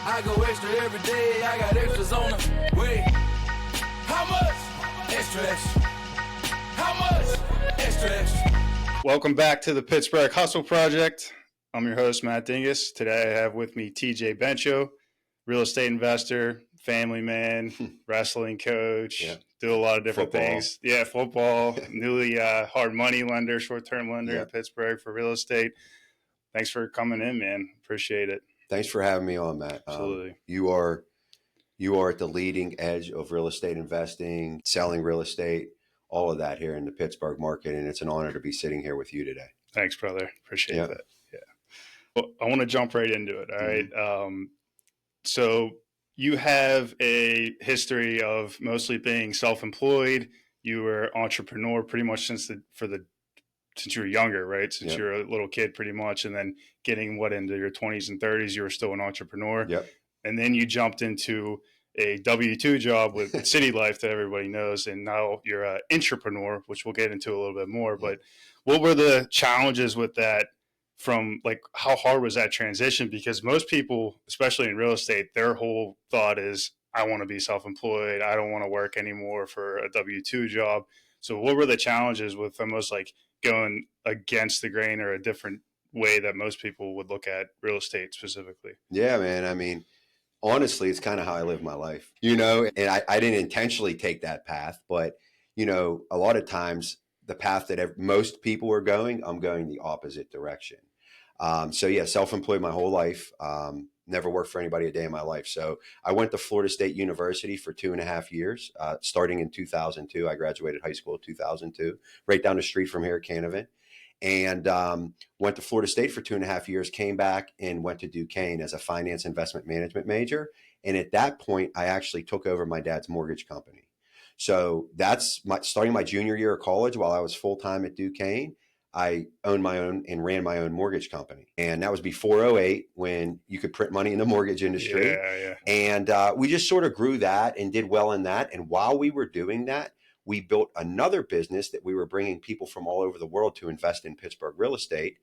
I go extra every day, I got extras on the way. How much? Extra, extra. How much? Extra, extra. Welcome back to the Pittsburgh Hustle Project. I'm your host, Matt Dingus. Today I have with me TJ Bencho, real estate investor, family man, wrestling coach, do a lot of different things. Yeah, football, newly hard money lender, short-term lender in Pittsburgh for real estate. Thanks for coming in, man. Appreciate it. Thanks for having me on, Matt. Absolutely. You are at the leading edge of real estate investing, selling real estate, all of that here in the Pittsburgh market, and it's an honor to be sitting here with you today. Thanks, brother. Appreciate that. Yeah. Well, I want to jump right into it. All right. So you have a history of mostly being self-employed. You were entrepreneur pretty much since you were younger, right? Since you were a little kid pretty much, and then getting into your 20s and 30s, you were still an entrepreneur. Yep. And then you jumped into a W-2 job with City Life that everybody knows, and now you're an intrapreneur, which we'll get into a little bit more. But what were the challenges with that? From how hard was that transition? Because most people, especially in real estate, their whole thought is, I want to be self-employed. I don't want to work anymore for a W-2 job. So what were the challenges with almost going against the grain or a different way that most people would look at real estate specifically? Yeah, man. I mean, honestly, it's kind of how I live my life, and I didn't intentionally take that path, but, a lot of times the path that most people are going, I'm going the opposite direction. Self-employed my whole life. Never worked for anybody a day in my life. So I went to Florida State University for 2.5 years, starting in 2002. I graduated high school in 2002, right down the street from here at Canevin. And went to Florida State for 2.5 years, came back and went to Duquesne as a finance investment management major. And at that point, I actually took over my dad's mortgage company. So that's starting my junior year of college while I was full-time at Duquesne. I owned my own and ran my own mortgage company. And that was before 2008 when you could print money in the mortgage industry. Yeah. And we just sort of grew that and did well in that. And while we were doing that, we built another business that we were bringing people from all over the world to invest in Pittsburgh real estate.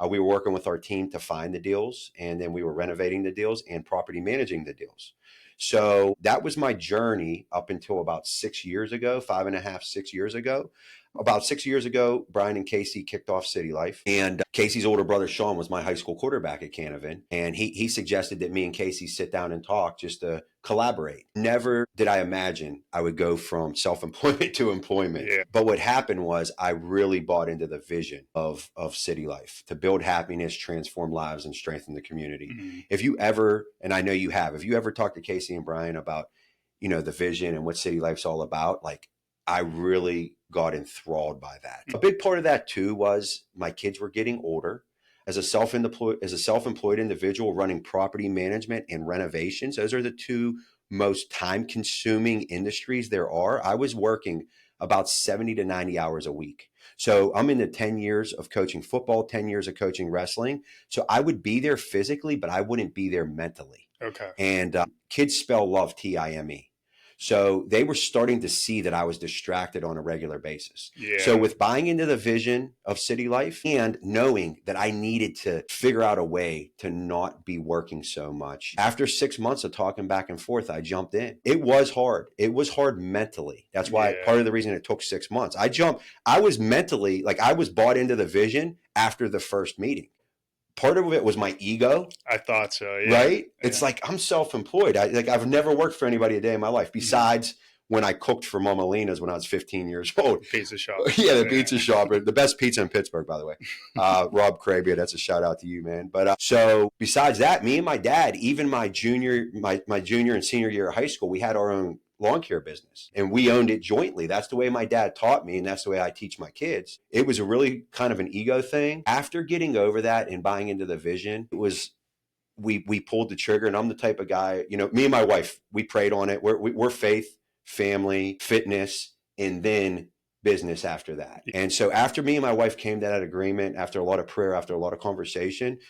We were working with our team to find the deals, and then we were renovating the deals and property managing the deals. So that was my journey up until about 6 years ago, 5.5, 6 years ago. About 6 years ago, Brian and Casey kicked off City Life. And Casey's older brother, Sean, was my high school quarterback at Canevin. And he suggested that me and Casey sit down and talk just to collaborate. Never did I imagine I would go from self-employment to employment. Yeah. But what happened was I really bought into the vision of City Life to build happiness, transform lives, and strengthen the community. Mm-hmm. If you ever, and I know you have, if you ever talked to Casey and Brian about, the vision and what City Life's all about, I really got enthralled by that. A big part of that too was my kids were getting older. As a self-employed individual running property management and renovations, those are the two most time-consuming industries there are. I was working about 70 to 90 hours a week. So I'm in the 10 years of coaching football, 10 years of coaching wrestling. So I would be there physically, but I wouldn't be there mentally. Okay. And kids spell love Time. So they were starting to see that I was distracted on a regular basis. Yeah. So with buying into the vision of City Life and knowing that I needed to figure out a way to not be working so much, after 6 months of talking back and forth, I jumped in. It was hard. It was hard mentally. That's why part of the reason it took 6 months. I was mentally, I was bought into the vision after the first meeting. Part of it was my ego. I thought so. Yeah. Right? Yeah. It's I'm self-employed. I've never worked for anybody a day in my life besides when I cooked for Mama Lena's when I was 15 years old. Pizza shop. Yeah, the pizza shop. The best pizza in Pittsburgh, by the way. Rob Crabia, that's a shout out to you, man. But so besides that, me and my dad, even my junior and senior year of high school, we had our own lawn care business and we owned it jointly. That's the way my dad taught me, and that's the way I teach my kids. It was a really kind of an ego thing. After getting over that and buying into the vision, it was we pulled the trigger. And I'm the type of guy, me and my wife, we prayed on it. We're faith, family, fitness, and then business after that. And so after me and my wife came to that agreement, after a lot of prayer, after a lot of conversation,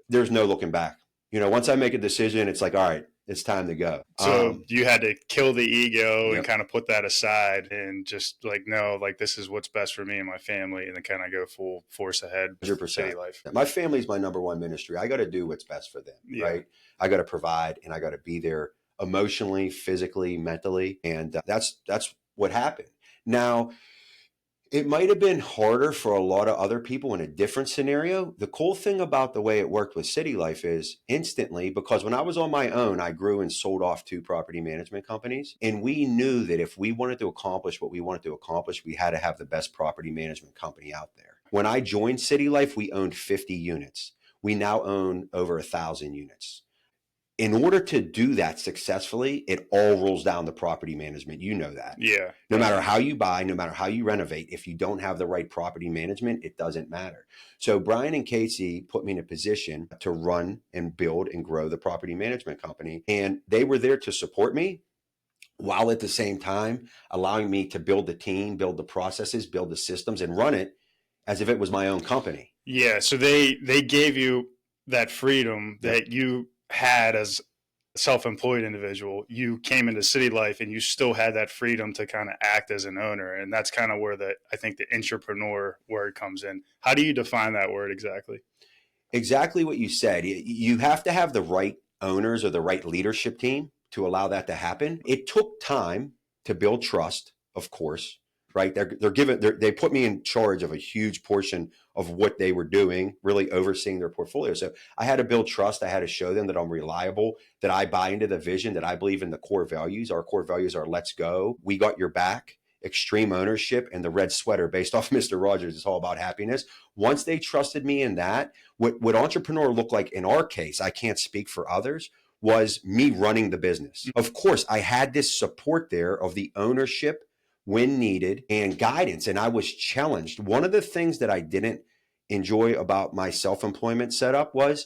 there's no looking back. Once I make a decision, it's all right, It's time to go. So you had to kill the ego and Yep. kind of put that aside and just like, no, like this is what's best for me and my family, and then kind of go full force ahead. 100%. City life. My family's my number one ministry. I got to do what's best for them, Yeah. right? I got to provide, and I got to be there emotionally, physically, mentally, and that's what happened. Now, it might have been harder for a lot of other people in a different scenario. The cool thing about the way it worked with City Life is instantly, because when I was on my own, I grew and sold off 2 property management companies. And we knew that if we wanted to accomplish what we wanted to accomplish, we had to have the best property management company out there. When I joined City Life, we owned 50 units. We now own over 1,000 units. In order to do that successfully, it all rolls down to property management. You know that. Yeah. No matter how you buy, no matter how you renovate, if you don't have the right property management, it doesn't matter. So Brian and Casey put me in a position to run and build and grow the property management company. And they were there to support me while at the same time allowing me to build the team, build the processes, build the systems, and run it as if it was my own company. Yeah. So they gave you that freedom that you had as a self-employed individual. You came into City Life and you still had that freedom to kind of act as an owner. And that's kind of where I think the intrapreneur word comes in. How do you define that word exactly? Exactly what you said. You have to have the right owners or the right leadership team to allow that to happen. It took time to build trust, of course, right? They put me in charge of a huge portion of what they were doing, really overseeing their portfolio. So I had to build trust. I had to show them that I'm reliable, that I buy into the vision, that I believe in the core values. Our core values are let's go, we got your back, extreme ownership, and the red sweater based off Mr. Rogers. It's all about happiness. Once they trusted me in that, what entrepreneur looked like in our case, I can't speak for others, was me running the business. Of course, I had this support there of the ownership when needed and guidance, and I was challenged. One of the things that I didn't enjoy about my self-employment setup was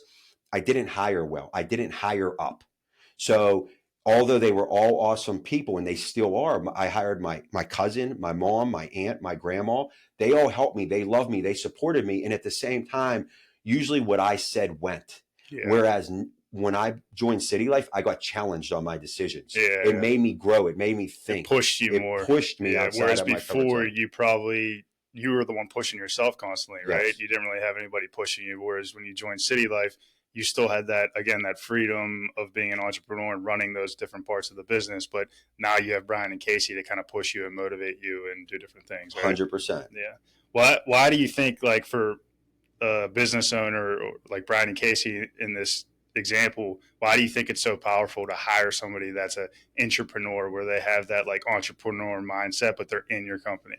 I didn't hire well. I didn't hire up. So although they were all awesome people, and they still are, I hired my cousin, my mom, my aunt, my grandma. They all helped me. They loved me. They supported me. And at the same time, usually what I said went. Yeah. Whereas when I joined City Life, I got challenged on my decisions. Yeah, it made me grow. It made me think. It pushed you more. It pushed me outside whereas of my before, you were the one pushing yourself constantly, right? Yes. You didn't really have anybody pushing you. Whereas when you joined City Life, you still had that freedom of being an entrepreneur and running those different parts of the business. But now you have Brian and Casey to kind of push you and motivate you and do different things. Right? 100%. Yeah. Why do you think, like, for a business owner or like Brian and Casey in this example, why do you think it's so powerful to hire somebody that's an intrapreneur, where they have that like entrepreneur mindset, but they're in your company?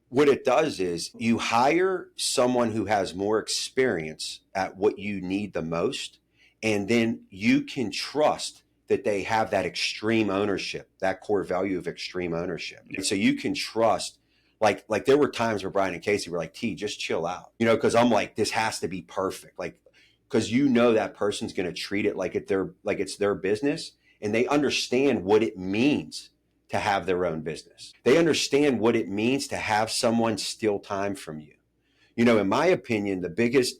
What it does is you hire someone who has more experience at what you need the most, and then you can trust that they have that extreme ownership, that core value of extreme ownership. Yeah. So you can trust, like there were times where Brian and Casey were like, T, just chill out, because I'm like, this has to be perfect. Like, because that person's going to treat it like it's their business, and they understand what it means to have their own business. They understand what it means to have someone steal time from you. In my opinion, the biggest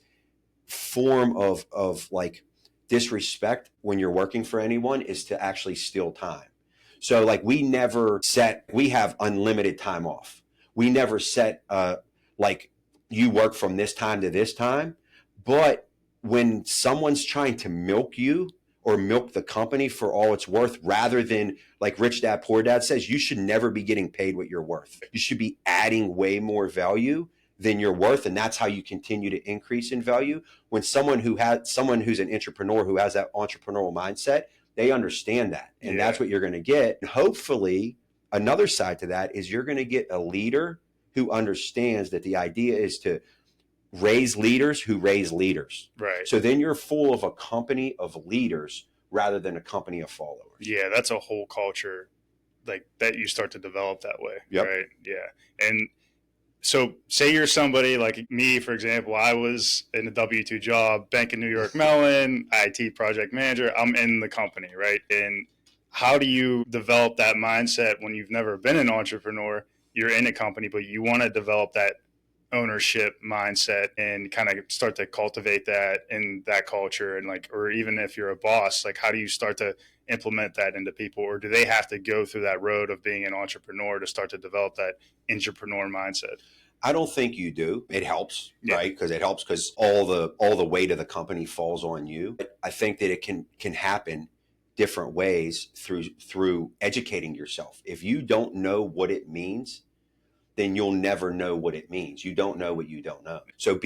form of like disrespect when you're working for anyone is to actually steal time. So like we have unlimited time off. We never set like you work from this time to this time. But when someone's trying to milk you or milk the company for all it's worth, rather than, like Rich Dad Poor Dad says, you should never be getting paid what you're worth. You should be adding way more value than you're worth, and that's how you continue to increase in value. When someone who's an entrepreneur who has that entrepreneurial mindset, they understand that, and that's what you're going to get. And hopefully, another side to that is you're going to get a leader who understands that the idea is to raise leaders who raise leaders. Right. So then you're full of a company of leaders rather than a company of followers. Yeah, that's a whole culture like that you start to develop that way. Yep. Right. Yeah. And so say you're somebody like me, for example. I was in a W-2 job, Bank of New York Mellon, IT project manager. I'm in the company, right? And how do you develop that mindset when you've never been an entrepreneur? You're in a company, but you want to develop that ownership mindset and kind of start to cultivate that in that culture? And like, or even if you're a boss, like how do you start to implement that into people, or do they have to go through that road of being an entrepreneur to start to develop that intrapreneur mindset? I don't think you do. It helps, right? Because it helps because all the weight of the company falls on you. But I think that it can happen different ways through educating yourself. If you don't know what it means, then you'll never know what it means. You don't know what you don't know. So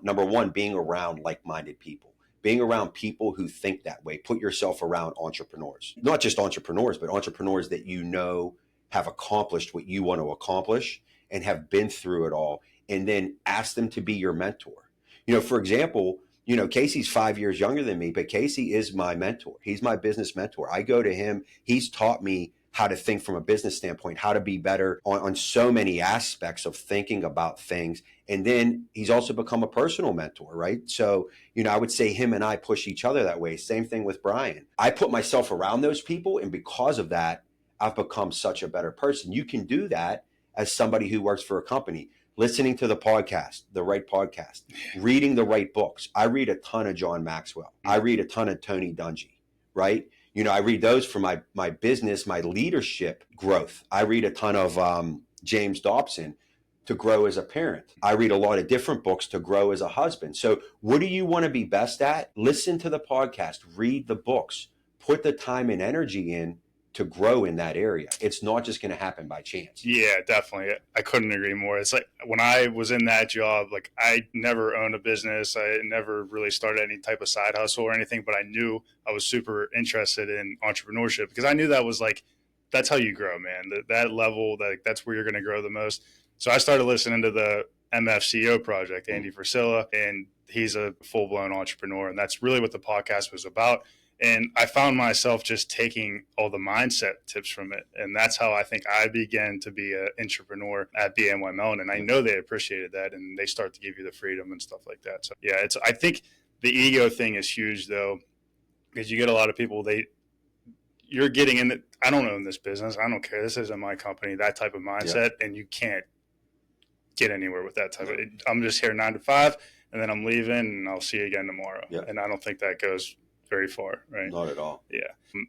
number one, being around like-minded people, being around people who think that way. Put yourself around entrepreneurs, not just entrepreneurs, but entrepreneurs that you know have accomplished what you want to accomplish and have been through it all, and then ask them to be your mentor. For example, Casey's 5 years younger than me, but Casey is my mentor. He's my business mentor. I go to him. He's taught me how to think from a business standpoint, how to be better on so many aspects of thinking about things. And then he's also become a personal mentor, right? So, I would say him and I push each other that way. Same thing with Brian. I put myself around those people, and because of that, I've become such a better person. You can do that as somebody who works for a company, listening to the right podcast, reading the right books. I read a ton of John Maxwell. I read a ton of Tony Dungy, right? I read those for my business, my leadership growth. I read a ton of James Dobson to grow as a parent. I read a lot of different books to grow as a husband. So what do you want to be best at? Listen to the podcast, read the books, put the time and energy in to grow in that area. It's not just going to happen by chance. Yeah, definitely. I couldn't agree more. It's like when I was in that job, like I never owned a business. I never really started any type of side hustle or anything, but I knew I was super interested in entrepreneurship because I knew that was like, that's how you grow, man. That level, that's where you're going to grow the most. So I started listening to the MFCEO project, Andy Frisella, and he's a full-blown entrepreneur. And that's really what the podcast was about. And I found myself just taking all the mindset tips from it. And that's how I think I began to be an entrepreneur at BNY Mellon. And I know they appreciated that, and they start to give you the freedom and stuff like that. So yeah, I think the ego thing is huge though, because you get a lot of people, you're getting in the, I don't own this business. I don't care. This isn't my company, that type of mindset. Yeah. And you can't get anywhere with that type of, I'm just here 9 to 5 and then I'm leaving and I'll see you again tomorrow. Yeah. And I don't think that goes very far, right? Not at all. Yeah.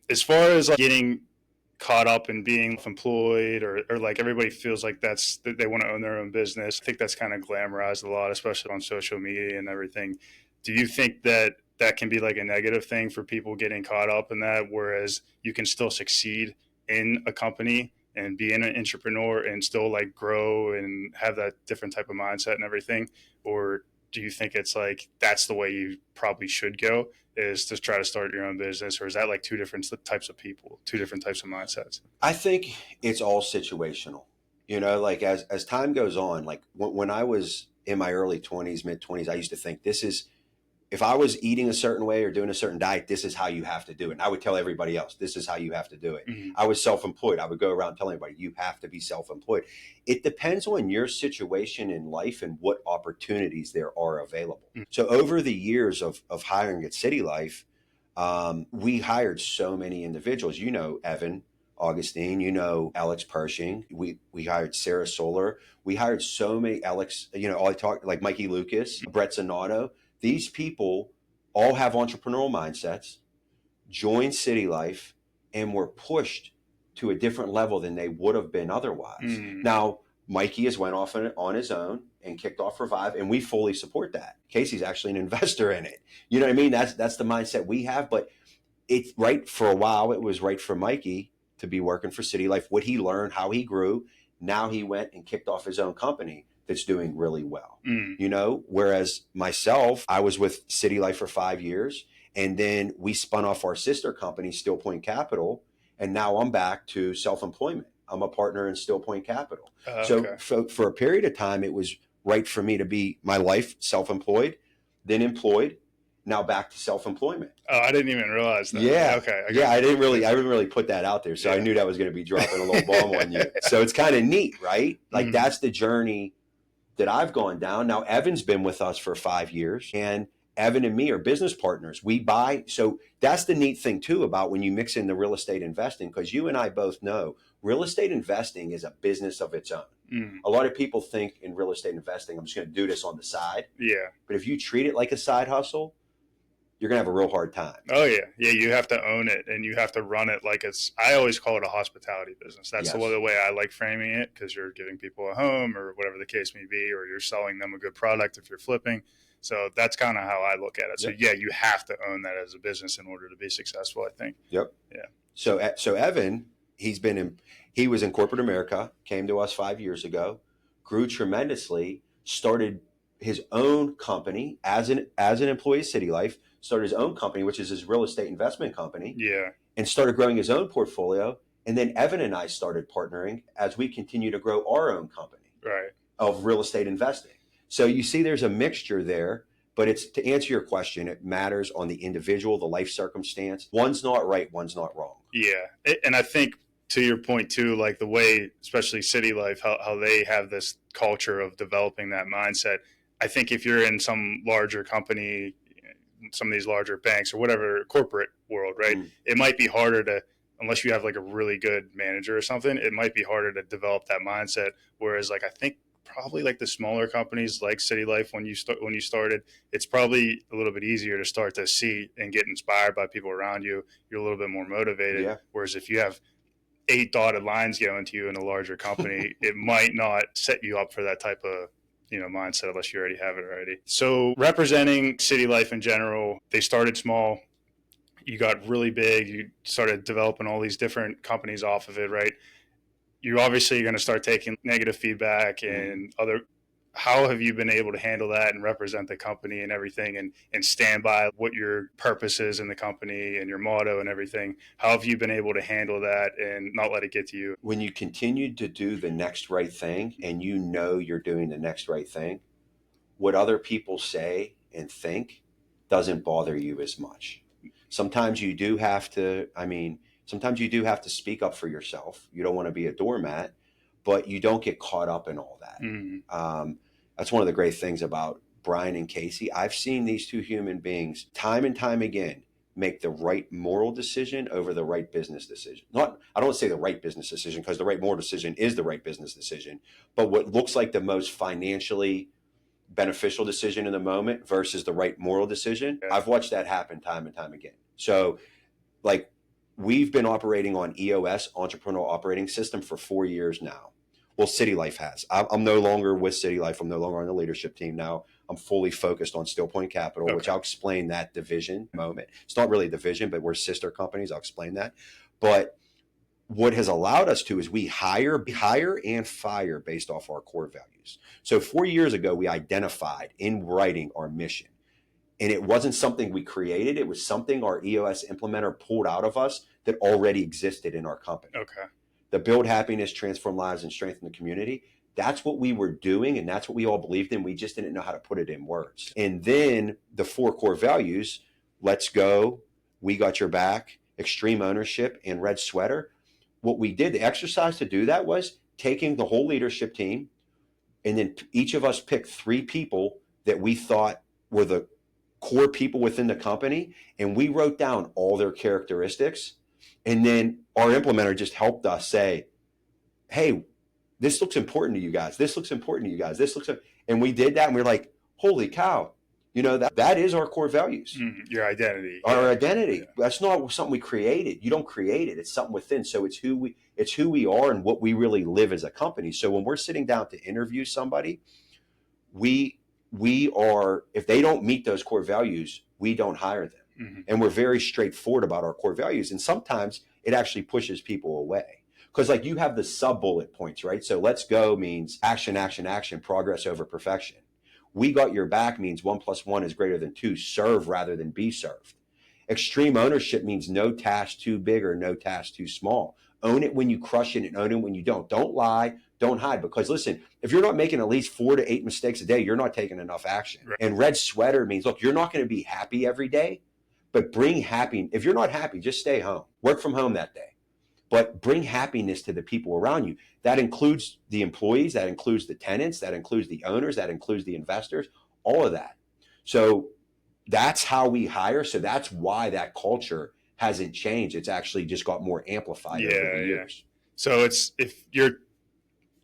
As far as like getting caught up in being employed or like everybody feels like they want to own their own business. I think that's kind of glamorized a lot, especially on social media and everything. Do you think that can be like a negative thing for people getting caught up in that, whereas you can still succeed in a company and be an entrepreneur and still like grow and have that different type of mindset and everything? Or do you think it's like that's the way you probably should go, is to try to start your own business? Or is that like two different types of people, two different types of mindsets? I think it's all situational. Like as time goes on, like when I was in my early 20s, mid 20s, I used to think if I was eating a certain way or doing a certain diet, this is how you have to do it. And I would tell everybody else, this is how you have to do it. Mm-hmm. I was self-employed. I would go around telling everybody, you have to be self-employed. It depends on your situation in life and what opportunities there are available. Mm-hmm. So over the years of hiring at City Life, we hired so many individuals. Evan Augustine, Alex Pershing. We hired Sarah Solar. We hired so many Alex, I talk like Mikey Lucas, Brett Zanato. These people all have entrepreneurial mindsets, joined City Life, and were pushed to a different level than they would have been otherwise. Mm. Now, Mikey has went off on his own and kicked off Revive, and we fully support that. Casey's actually an investor in it. You know what I mean? That's the mindset we have. But it's right for a while. It was right for Mikey to be working for City Life. What he learned, how he grew. Now he went and kicked off his own company that's doing really well. Mm. Whereas myself, I was with City Life for 5 years, and then we spun off our sister company, Still Point Capital, and now I'm back to self-employment. I'm a partner in Still Point Capital. So for a period of time, it was right for me to be my life self-employed, then employed, now back to self-employment. Oh, I didn't even realize that. Yeah. Okay. I didn't really put that out there. So I knew that was going to be dropping a little bomb on you. So it's kind of neat, right? Like that's the journey that I've gone down. Now, Evan's been with us for 5 years, and Evan and me are business partners. We buy. So that's the neat thing too about when you mix in the real estate investing, because you and I both know real estate investing is a business of its own. A lot of people think in real estate investing, I'm just going to do this on the side. Yeah. But if you treat it like a side hustle, you're going to have a real hard time. Oh, yeah. Yeah, you have to own it, and you have to run it like I always call it a hospitality business. That's the way I like framing it, because you're giving people a home or whatever the case may be, or you're selling them a good product if you're flipping. So that's kind of how I look at it. So, yeah, you have to own that as a business in order to be successful, I think. Yep. Yeah. So Evan, he was in corporate America, came to us 5 years ago, grew tremendously, started his own company as an employee of City Life, started his own company, which is his real estate investment company. Yeah. And started growing his own portfolio. And then Evan and I started partnering as we continue to grow our own company of real estate investing. So you see there's a mixture there, but it's, to answer your question, it matters on the individual, the life circumstance. One's not right, one's not wrong. Yeah. And I think, to your point too, like the way, especially City Life, how they have this culture of developing that mindset. I think if you're in some larger company, some of these larger banks or whatever, corporate world, right? It might be harder to, unless you have like a really good manager or something, it might be harder to develop that mindset. Whereas like, I think probably like the smaller companies like City Life, when you started, it's probably a little bit easier to start to see and get inspired by people around you. You're a little bit more motivated. Yeah. Whereas if you have 8 dotted lines going to you in a larger company, it might not set you up for that type of mindset unless you already have it already. So representing City Life in general, they started small. You got really big. You started developing all these different companies off of it, right? You're obviously going to start taking negative feedback and other. How have you been able to handle that and represent the company and everything, and stand by what your purpose is in the company and your motto and everything? How have you been able to handle that and not let it get to you? When you continue to do the next right thing and you know you're doing the next right thing, what other people say and think doesn't bother you as much. Sometimes you do have to, speak up for yourself. You don't want to be a doormat, but you don't get caught up in all that. That's one of the great things about Brian and Casey. I've seen these two human beings time and time again make the right moral decision over the right business decision. I don't want to say the right business decision, because the right moral decision is the right business decision, but what looks like the most financially beneficial decision in the moment versus the right moral decision. I've watched that happen time and time again. So like, we've been operating on EOS, Entrepreneurial Operating System, for 4 years now. Well, City Life has. I'm no longer with City Life. I'm no longer on the leadership team now. I'm fully focused on Still Point Capital, which I'll explain that division in a moment. It's not really a division, but we're sister companies. I'll explain that. But what has allowed us to is we hire and fire based off our core values. So 4 years ago, we identified in writing our mission. And it wasn't something we created. It was something our EOS implementer pulled out of us that already existed in our company. Okay. The build happiness, transform lives, and strengthen the community. That's what we were doing, and that's what we all believed in. We just didn't know how to put it in words. And then the 4 core values: let's go, we got your back, extreme ownership, and red sweater. What we did, the exercise to do that, was taking the whole leadership team, and then each of us picked 3 people that we thought were the core people within the company, and we wrote down all their characteristics. And then our implementer just helped us say, hey, this looks important to you guys. This looks important to you guys. And we did that, and we were like, holy cow, that is our core values. Your identity. Our identity. Yeah. That's not something we created. You don't create it. It's something within. So it's who we are and what we really live as a company. So when we're sitting down to interview somebody, we are, if they don't meet those core values, we don't hire them. And we're very straightforward about our core values. And sometimes it actually pushes people away, because like, you have the sub bullet points, right? So let's go means action, action, action, progress over perfection. We got your back means 1 + 1 is greater than 2, serve rather than be served. Extreme ownership means no task too big or no task too small. Own it when you crush it and own it when you don't. Don't lie, don't hide, because listen, if you're not making at least 4 to 8 mistakes a day, you're not taking enough action. Right. And red sweater means, look, you're not going to be happy every day, but bring happy. If you're not happy, just stay home. Work from home that day. But bring happiness to the people around you. That includes the employees, that includes the tenants, that includes the owners, that includes the investors, all of that. So that's how we hire. So that's why that culture hasn't changed. It's actually just got more amplified over the years. So it's, if you're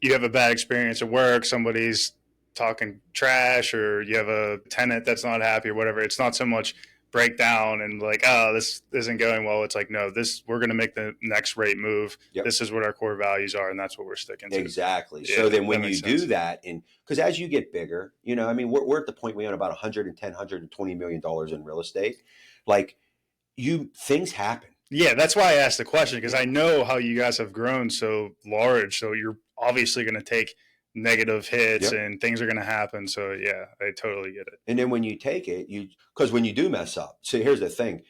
you have a bad experience at work, somebody's talking trash, or you have a tenant that's not happy or whatever, it's not so much break down and like, oh, this isn't going well. It's like, no, we're going to make the next rate move. Yep. This is what our core values are, and that's what we're sticking to. Exactly. Yeah, so then when you makes do sense. that, and because as you get bigger, I mean, we're at the point we own about 110, $120 million in real estate. Like things happen. Yeah, that's why I asked the question, because I know how you guys have grown so large. So you're obviously going to take negative hits, Yep. and things are going to happen. So yeah, I totally get it. And then when you take it, because when you do mess up, so here's the thing.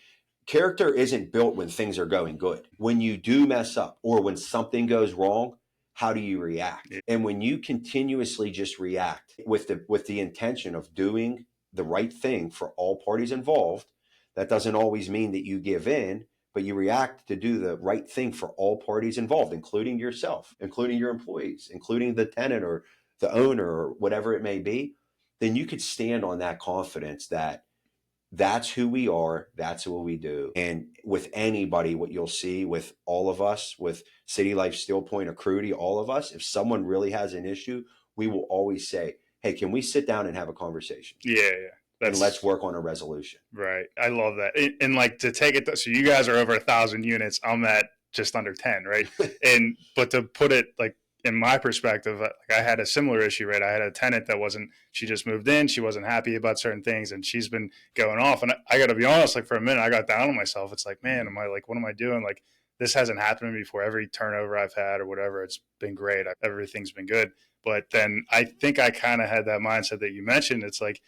Character isn't built when things are going good. When you do mess up or when something goes wrong, how do you react? Yeah. And when you continuously just react with the intention of doing the right thing for all parties involved, that doesn't always mean that you give in, but you react to do the right thing for all parties involved, including yourself, including your employees, including the tenant or the owner or whatever it may be, then you could stand on that confidence that that's who we are. That's what we do. And with anybody, what you'll see with all of us, with City Life, Steel Point, or Crudy, all of us, if someone really has an issue, we will always say, hey, can we sit down and have a conversation? Yeah. And let's work on a resolution. Right. I love that. And like to take it, so you guys are over 1,000 units. I'm at just under 10, right? But to put it like in my perspective, like I had a similar issue, right? I had a tenant that she just moved in. She wasn't happy about certain things, and she's been going off. And I got to be honest, like for a minute, I got down on myself. It's like, man, what am I doing? Like this hasn't happened to me before. Every turnover I've had or whatever, it's been great. Everything's been good. But then I think I kind of had that mindset that you mentioned. It's like,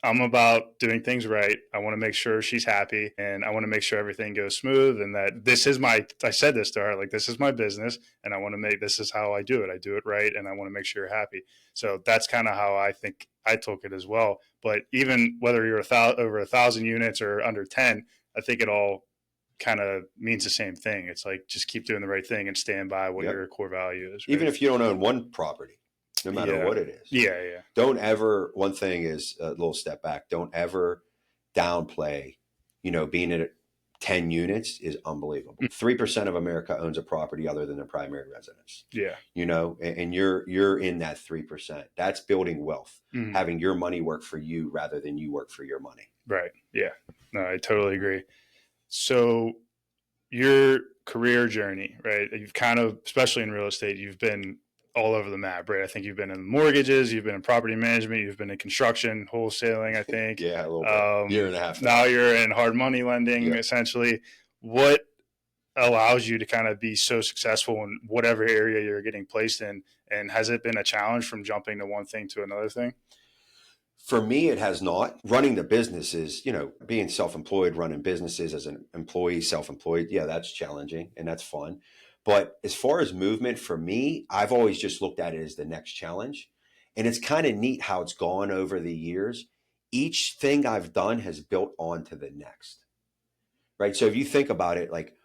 I'm about doing things right. I want to make sure she's happy, and I want to make sure everything goes smooth, and that I said this to her, like, this is my business, and this is how I do it. I do it right, and I want to make sure you're happy. So that's kind of how I think I took it as well. But even whether you're over 1,000 units or under 10, I think it all kind of means the same thing. It's like, just keep doing the right thing and stand by what your core value is. Right? Even if you don't own one property, no matter what it is. Yeah. Don't ever, one thing is a little step back. Don't ever downplay, being at 10 units is unbelievable. 3% of America owns a property other than their primary residence. Yeah. And you're in that 3%. That's building wealth, having your money work for you rather than you work for your money. Right. Yeah. No, I totally agree. So your career journey, right? You've kind of, especially in real estate, you've been all over the map, right? I think you've been in mortgages, you've been in property management, you've been in construction, wholesaling, I think. Yeah, a little bit. Year and a half. Now you're in hard money lending, essentially. What allows you to kind of be so successful in whatever area you're getting placed in? And has it been a challenge from jumping to one thing to another thing? For me, it has not. Running the businesses, being self-employed, running businesses as an employee, self-employed, yeah, that's challenging and that's fun. But as far as movement for me, I've always just looked at it as the next challenge. And it's kind of neat how it's gone over the years. Each thing I've done has built on to the next, right? So if you think about it, like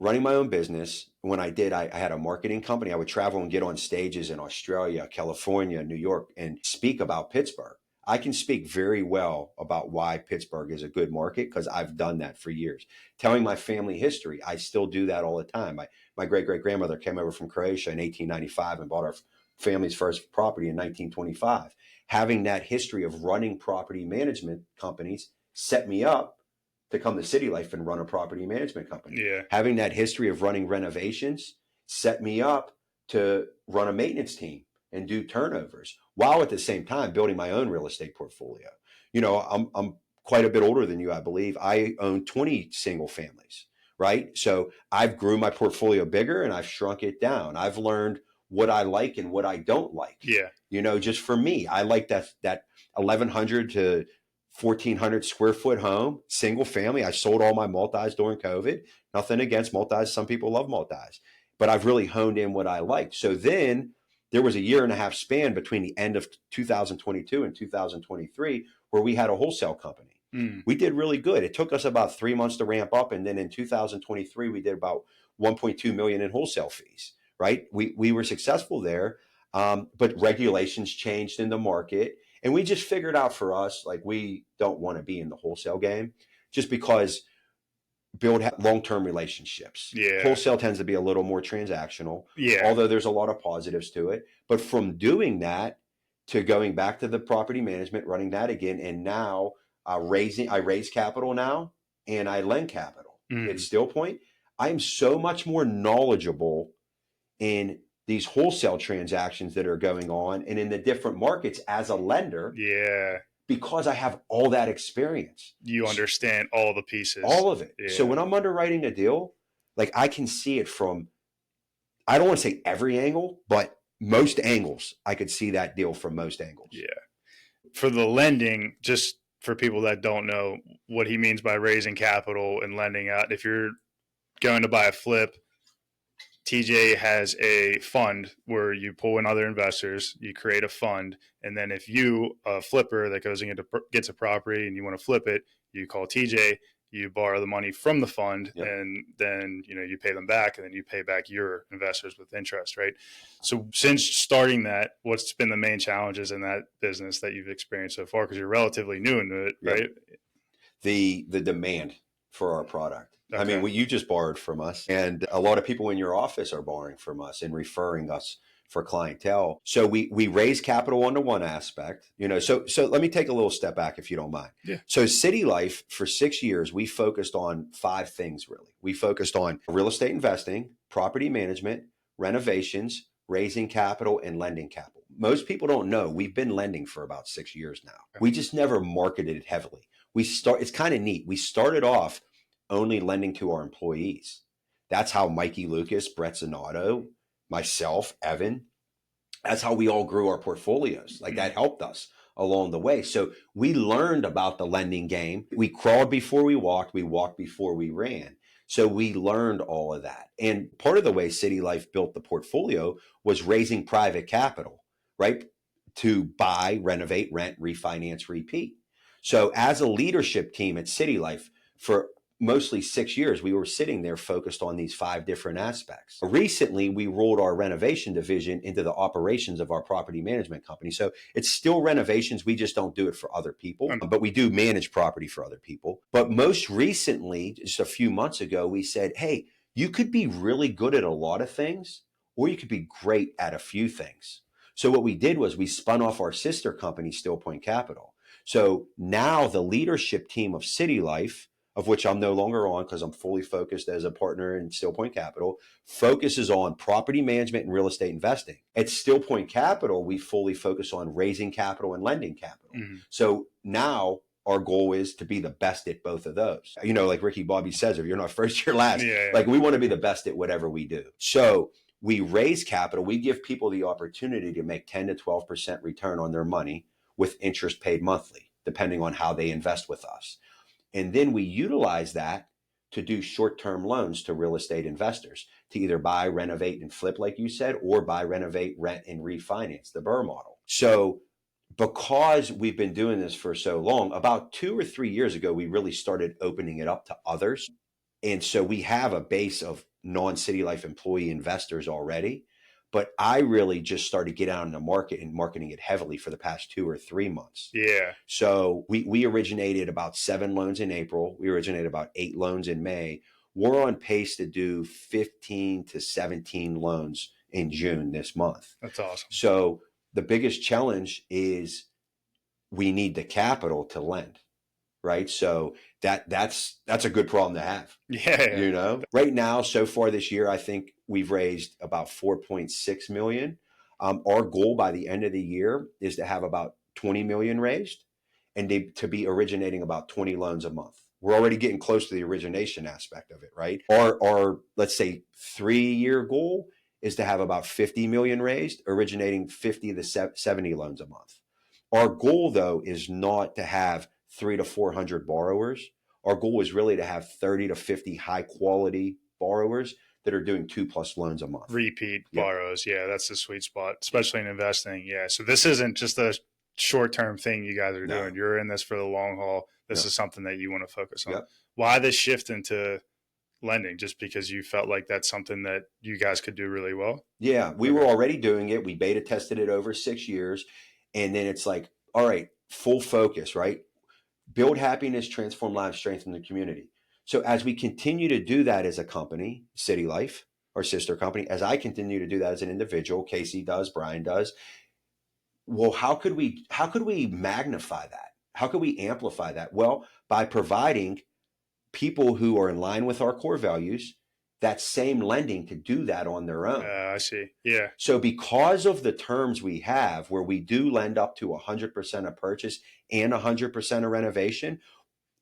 running my own business, when I did, I had a marketing company. I would travel and get on stages in Australia, California, New York, and speak about Pittsburgh. I can speak very well about why Pittsburgh is a good market because I've done that for years. Telling my family history, I still do that all the time. My great-great-grandmother came over from Croatia in 1895 and bought our family's first property in 1925. Having that history of running property management companies set me up to come to City Life and run a property management company. Yeah. Having that history of running renovations set me up to run a maintenance team and do turnovers, while at the same time building my own real estate portfolio. I'm quite a bit older than you, I believe. I own 20 single families, right? So I've grew my portfolio bigger and I've shrunk it down. I've learned what I like and what I don't like. Yeah. Just for me, I like that 1,100 to 1,400 square foot home, single family. I sold all my multis during COVID. Nothing against multis. Some people love multis, but I've really honed in what I like. So then there was a year and a half span between the end of 2022 and 2023 where we had a wholesale company. We did really good. It took us about 3 months to ramp up. And then in 2023, we did about 1.2 million in wholesale fees, right? We were successful there, but regulations changed in the market. And we just figured out for us, like, we don't want to be in the wholesale game just because build long-term relationships. Yeah. Wholesale tends to be a little more transactional, although there's a lot of positives to it. But from doing that to going back to the property management, running that again, and now I raise capital now and I lend capital. At Steel Point, I am so much more knowledgeable in these wholesale transactions that are going on and in the different markets as a lender. Yeah. Because I have all that experience. You understand all the pieces. All of it. Yeah. So when I'm underwriting a deal, like I can see it from, I don't want to say every angle, but most angles. I could see that deal from most angles. Yeah. For the lending, just for people that don't know what he means by raising capital and lending out, if you're going to buy a flip, TJ has a fund where you pull in other investors, you create a fund, and then if you, a flipper that goes and gets a property and you want to flip it, you call TJ, you borrow the money from the fund, and then you pay them back, and then you pay back your investors with interest, right? So since starting that, what's been the main challenges in that business that you've experienced so far? Because you're relatively new into it, right? The demand for our product. Okay. I mean, you just borrowed from us, and a lot of people in your office are borrowing from us and referring us for clientele. So we raise capital onto one aspect, so let me take a little step back if you don't mind. Yeah. So City Life, for 6 years, we focused on 5 things, really. We focused on real estate investing, property management, renovations, raising capital, and lending capital. Most people don't know we've been lending for about 6 years now. Okay. We just never marketed it heavily. It's kind of neat. We started off only lending to our employees. That's how Mikey Lucas, Brett Zanato, myself, Evan, that's how we all grew our portfolios. Like that helped us along the way. So we learned about the lending game. We crawled before we walked before we ran. So we learned all of that. And part of the way City Life built the portfolio was raising private capital, right? To buy, renovate, rent, refinance, repeat. So as a leadership team at City Life, for mostly 6 years, we were sitting there focused on these 5 different aspects. Recently, we rolled our renovation division into the operations of our property management company. So it's still renovations. We just don't do it for other people, but we do manage property for other people. But most recently, just a few months ago, we said, hey, you could be really good at a lot of things, or you could be great at a few things. So what we did was we spun off our sister company, Steel Point Capital. So now the leadership team of City Life, of which I'm no longer on because I'm fully focused as a partner in Steel Point Capital, focuses on property management and real estate investing. At Steel Point Capital, we fully focus on raising capital and lending capital. So now our goal is to be the best at both of those. Like Ricky Bobby says, if you're not first, you're last. Like we want to be the best at whatever we do. So we raise capital. We give people the opportunity to make 10 to 12% return on their money with interest paid monthly, depending on how they invest with us. And then we utilize that to do short-term loans to real estate investors to either buy, renovate, and flip, like you said, or buy, renovate, rent, and refinance, the Burr model. So because we've been doing this for so long, about 2 or 3 years ago, we really started opening it up to others. And so we have a base of non-City Life employee investors already. But I really just started getting out in the market and marketing it heavily for the past 2 or 3 months. Yeah. So we originated about 7 loans in April. We originated about 8 loans in May. We're on pace to do 15 to 17 loans in June this month. That's awesome. So the biggest challenge is we need the capital to lend, right? So that's a good problem to have. Yeah. Right now, so far this year, I think we've raised about 4.6 million. Our goal by the end of the year is to have about 20 million raised and to be originating about 20 loans a month. We're already getting close to the origination aspect of it, right? Our let's say 3-year goal is to have about 50 million raised, originating 50 to 70 loans a month. Our goal, though, is not to have 300 to 400 borrowers. Our goal is really to have 30 to 50 high quality borrowers that are doing 2+ loans a month. Repeat borrows. Yeah, that's the sweet spot, especially in investing. Yeah. So this isn't just a short-term thing you guys are doing. You're in this for the long haul. This is something that you want to focus on. Why this shift into lending? Just because you felt like that's something that you guys could do really well? Yeah, we were already doing it. We beta tested it over 6 years. And then it's like, all right, full focus, right? Build happiness, transform lives, strengthen the community. So as we continue to do that as a company, City Life, our sister company, as I continue to do that as an individual, Casey does, Brian does, well, how could we magnify that? How could we amplify that? Well, by providing people who are in line with our core values that same lending to do that on their own. I see. Yeah. So because of the terms we have where we do lend up to 100% of purchase and 100% of renovation,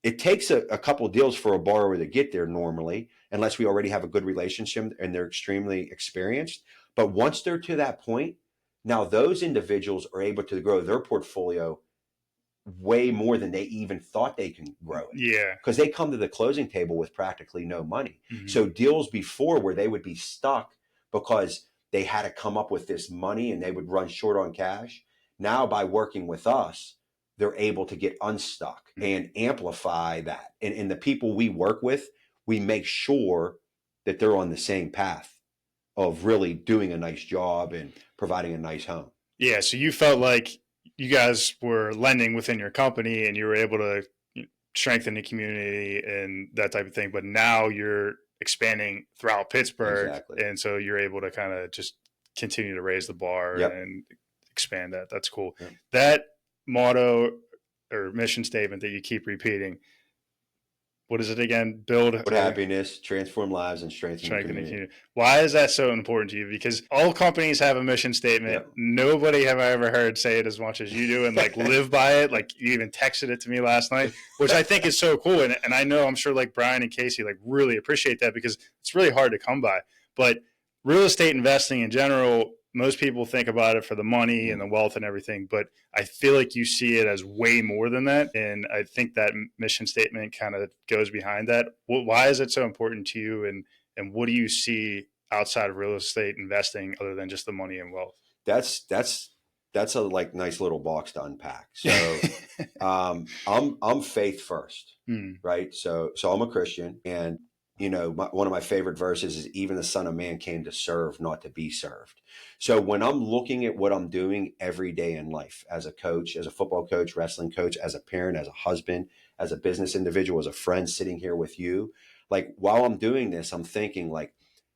it takes a couple deals for a borrower to get there normally, unless we already have a good relationship and they're extremely experienced. But once they're to that point, now those individuals are able to grow their portfolio way more than they even thought they can grow it. Yeah. Because they come to the closing table with practically no money. Mm-hmm. So deals before where they would be stuck because they had to come up with this money and they would run short on cash. Now by working with us, they're able to get unstuck and amplify that. And the people we work with, we make sure that they're on the same path of really doing a nice job and providing a nice home. Yeah. So you felt like you guys were lending within your company and you were able to strengthen the community and that type of thing. But now you're expanding throughout Pittsburgh. Exactly. And so you're able to kind of just continue to raise the bar and expand that. That's cool. Yep. That motto or mission statement that you keep repeating, what is it again? Build happiness, transform lives, and strengthen the community. Why is that so important to you? Because all companies have a mission statement. Yep. Nobody have I ever heard say it as much as you do and like live by it. Like you even texted it to me last night, which I think is so cool. And I know I'm sure like Brian and Casey like really appreciate that because it's really hard to come by. But real estate investing in general, most people think about it for the money and the wealth and everything, but I feel like you see it as way more than that. And I think that mission statement kind of goes behind that. Why is it so important to you? And what do you see outside of real estate investing other than just the money and wealth? That's a like nice little box to unpack. So I'm faith first, right? So I'm a Christian, and you know, one of my favorite verses is even the Son of Man came to serve, not to be served. So when I'm looking at what I'm doing every day in life as a coach, as a football coach, wrestling coach, as a parent, as a husband, as a business individual, as a friend sitting here with you, like while I'm doing this, I'm thinking like,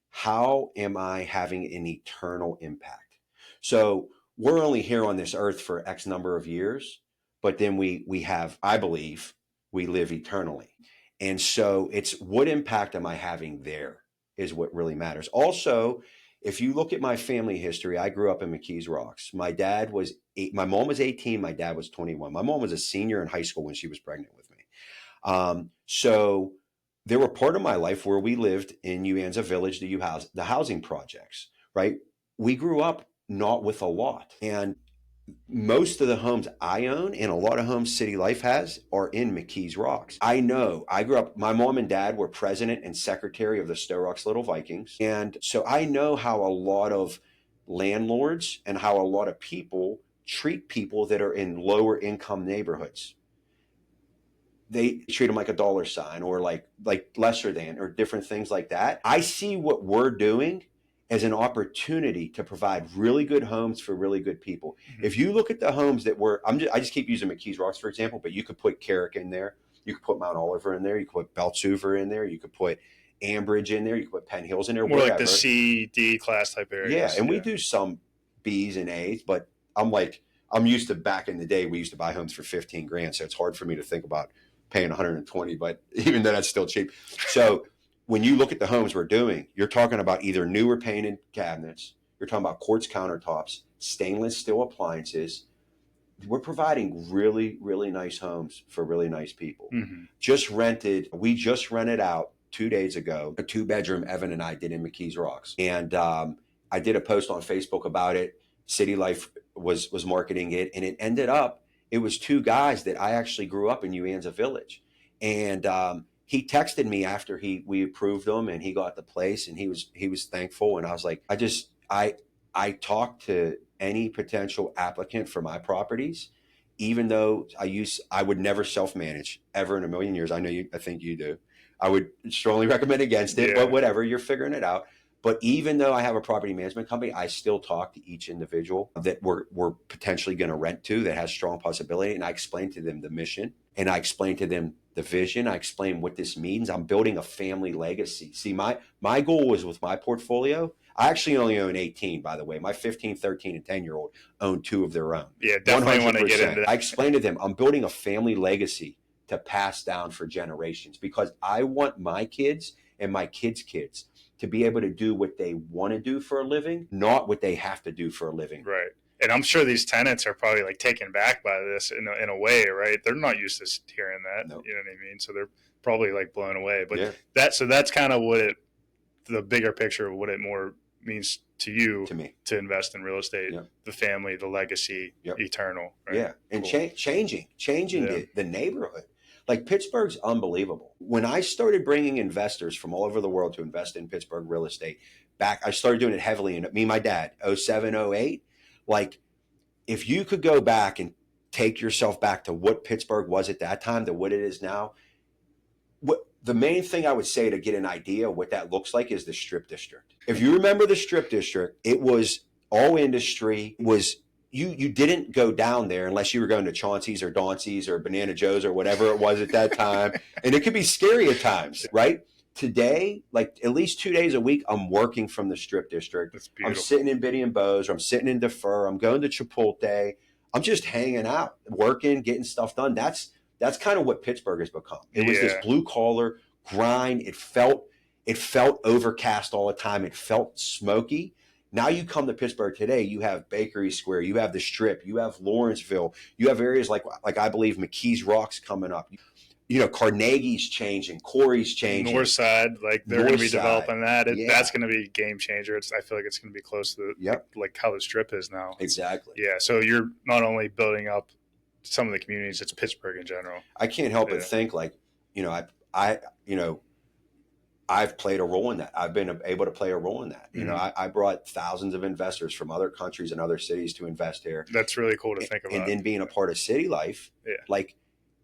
how am I having an eternal impact? So we're only here on this earth for X number of years, but then we have, I believe, we live eternally. And so it's what impact am I having there is what really matters. Also, if you look at my family history, I grew up in McKees Rocks. My mom was 18, my dad was 21. My mom was a senior in high school when she was pregnant with me. So there were part of my life where we lived in Uanza Village, the housing projects, right? We grew up not with a lot. And most of the homes I own and a lot of homes City Life has are in McKees Rocks. I know I grew up, my mom and dad were president and secretary of the Stowe Rocks Little Vikings. And so I know how a lot of landlords and how a lot of people treat people that are in lower income neighborhoods. They treat them like a dollar sign or like lesser than or different things like that. I see what we're doing as an opportunity to provide really good homes for really good people. Mm-hmm. If you look at the homes that I just keep using McKees Rocks, for example, but you could put Carrick in there. You could put Mount Oliver in there. You could put Beltsuver in there. You could put Ambridge in there. You could put Penn Hills in there. More whatever. Like the C, D class type areas. Yeah, and we do some Bs and As, but I'm used to back in the day, we used to buy homes for 15 grand. So it's hard for me to think about paying 120, but even though that's still cheap. So when you look at the homes we're doing, you're talking about either newer painted cabinets, you're talking about quartz countertops, stainless steel appliances. We're providing really, really nice homes for really nice people. Mm-hmm. We just rented out 2 days ago, a 2-bedroom Evan and I did in McKees Rocks. And I did a post on Facebook about it. City Life was marketing it, and it ended up, it was 2 guys that I actually grew up in Uanza Village. And he texted me after we approved him and he got the place, and he was thankful. And I was like, I talked to any potential applicant for my properties, even though I would never self-manage ever in a million years. I think you do. I would strongly recommend against it, but whatever, you're figuring it out. But even though I have a property management company, I still talk to each individual that we're potentially going to rent to that has strong possibility. And I explain to them the mission and I explain to them the vision. I explain what this means. I'm building a family legacy. See, my goal was with my portfolio. I actually only own 18, by the way. My 15, 13, and 10-year-old own 2 of their own. Yeah, definitely want to get into that. I explained to them, I'm building a family legacy to pass down for generations, because I want my kids and my kids' kids to be able to do what they want to do for a living, not what they have to do for a living. Right. And I'm sure these tenants are probably like taken back by this in a way, right? They're not used to hearing that. Nope. You know what I mean? So they're probably like blown away. But Yeah. that's kind of what the bigger picture of what it more means to you, to me, to invest in real estate, Yep. the family, the legacy, Yep. eternal. Right? Yeah. And Cool. changing Yeah. the neighborhood. Like Pittsburgh's unbelievable. When I started bringing investors from all over the world to invest in Pittsburgh real estate, I started doing it heavily. And me and my dad, 07, 08, like if you could go back and take yourself back to what Pittsburgh was at that time to what it is now, what the main thing I would say to get an idea of what that looks like is the Strip District. If you remember the Strip District, it was all industry. You didn't go down there unless you were going to Chauncey's or Dauncey's or Banana Joe's or whatever it was at that time. And it could be scary at times, right? Today, like at least 2 days a week, I'm working from the Strip District. That's beautiful. I'm sitting in Biddy and Bo's, or I'm sitting in Defer. I'm going to Chipotle. I'm just hanging out, working, getting stuff done. That's kind of what Pittsburgh has become. It was this blue collar grind. It felt overcast all the time. It felt smoky. Now you come to Pittsburgh today, you have Bakery Square, you have the Strip, you have Lawrenceville, you have areas like I believe McKees Rock's coming up. You know, Carnegie's changing, Corey's changing. Northside, like they're going to be Northside. developing that. Yeah. That's going to be a game changer. I feel like it's going to be close to like how the Strip is now. Exactly. Yeah. So you're not only building up some of the communities, it's Pittsburgh in general. I can't help but think like, I've played a role in that. I've been able to play a role in that. You know, I brought thousands of investors from other countries and other cities to invest here. That's really cool to think about. And then being a part of city life, like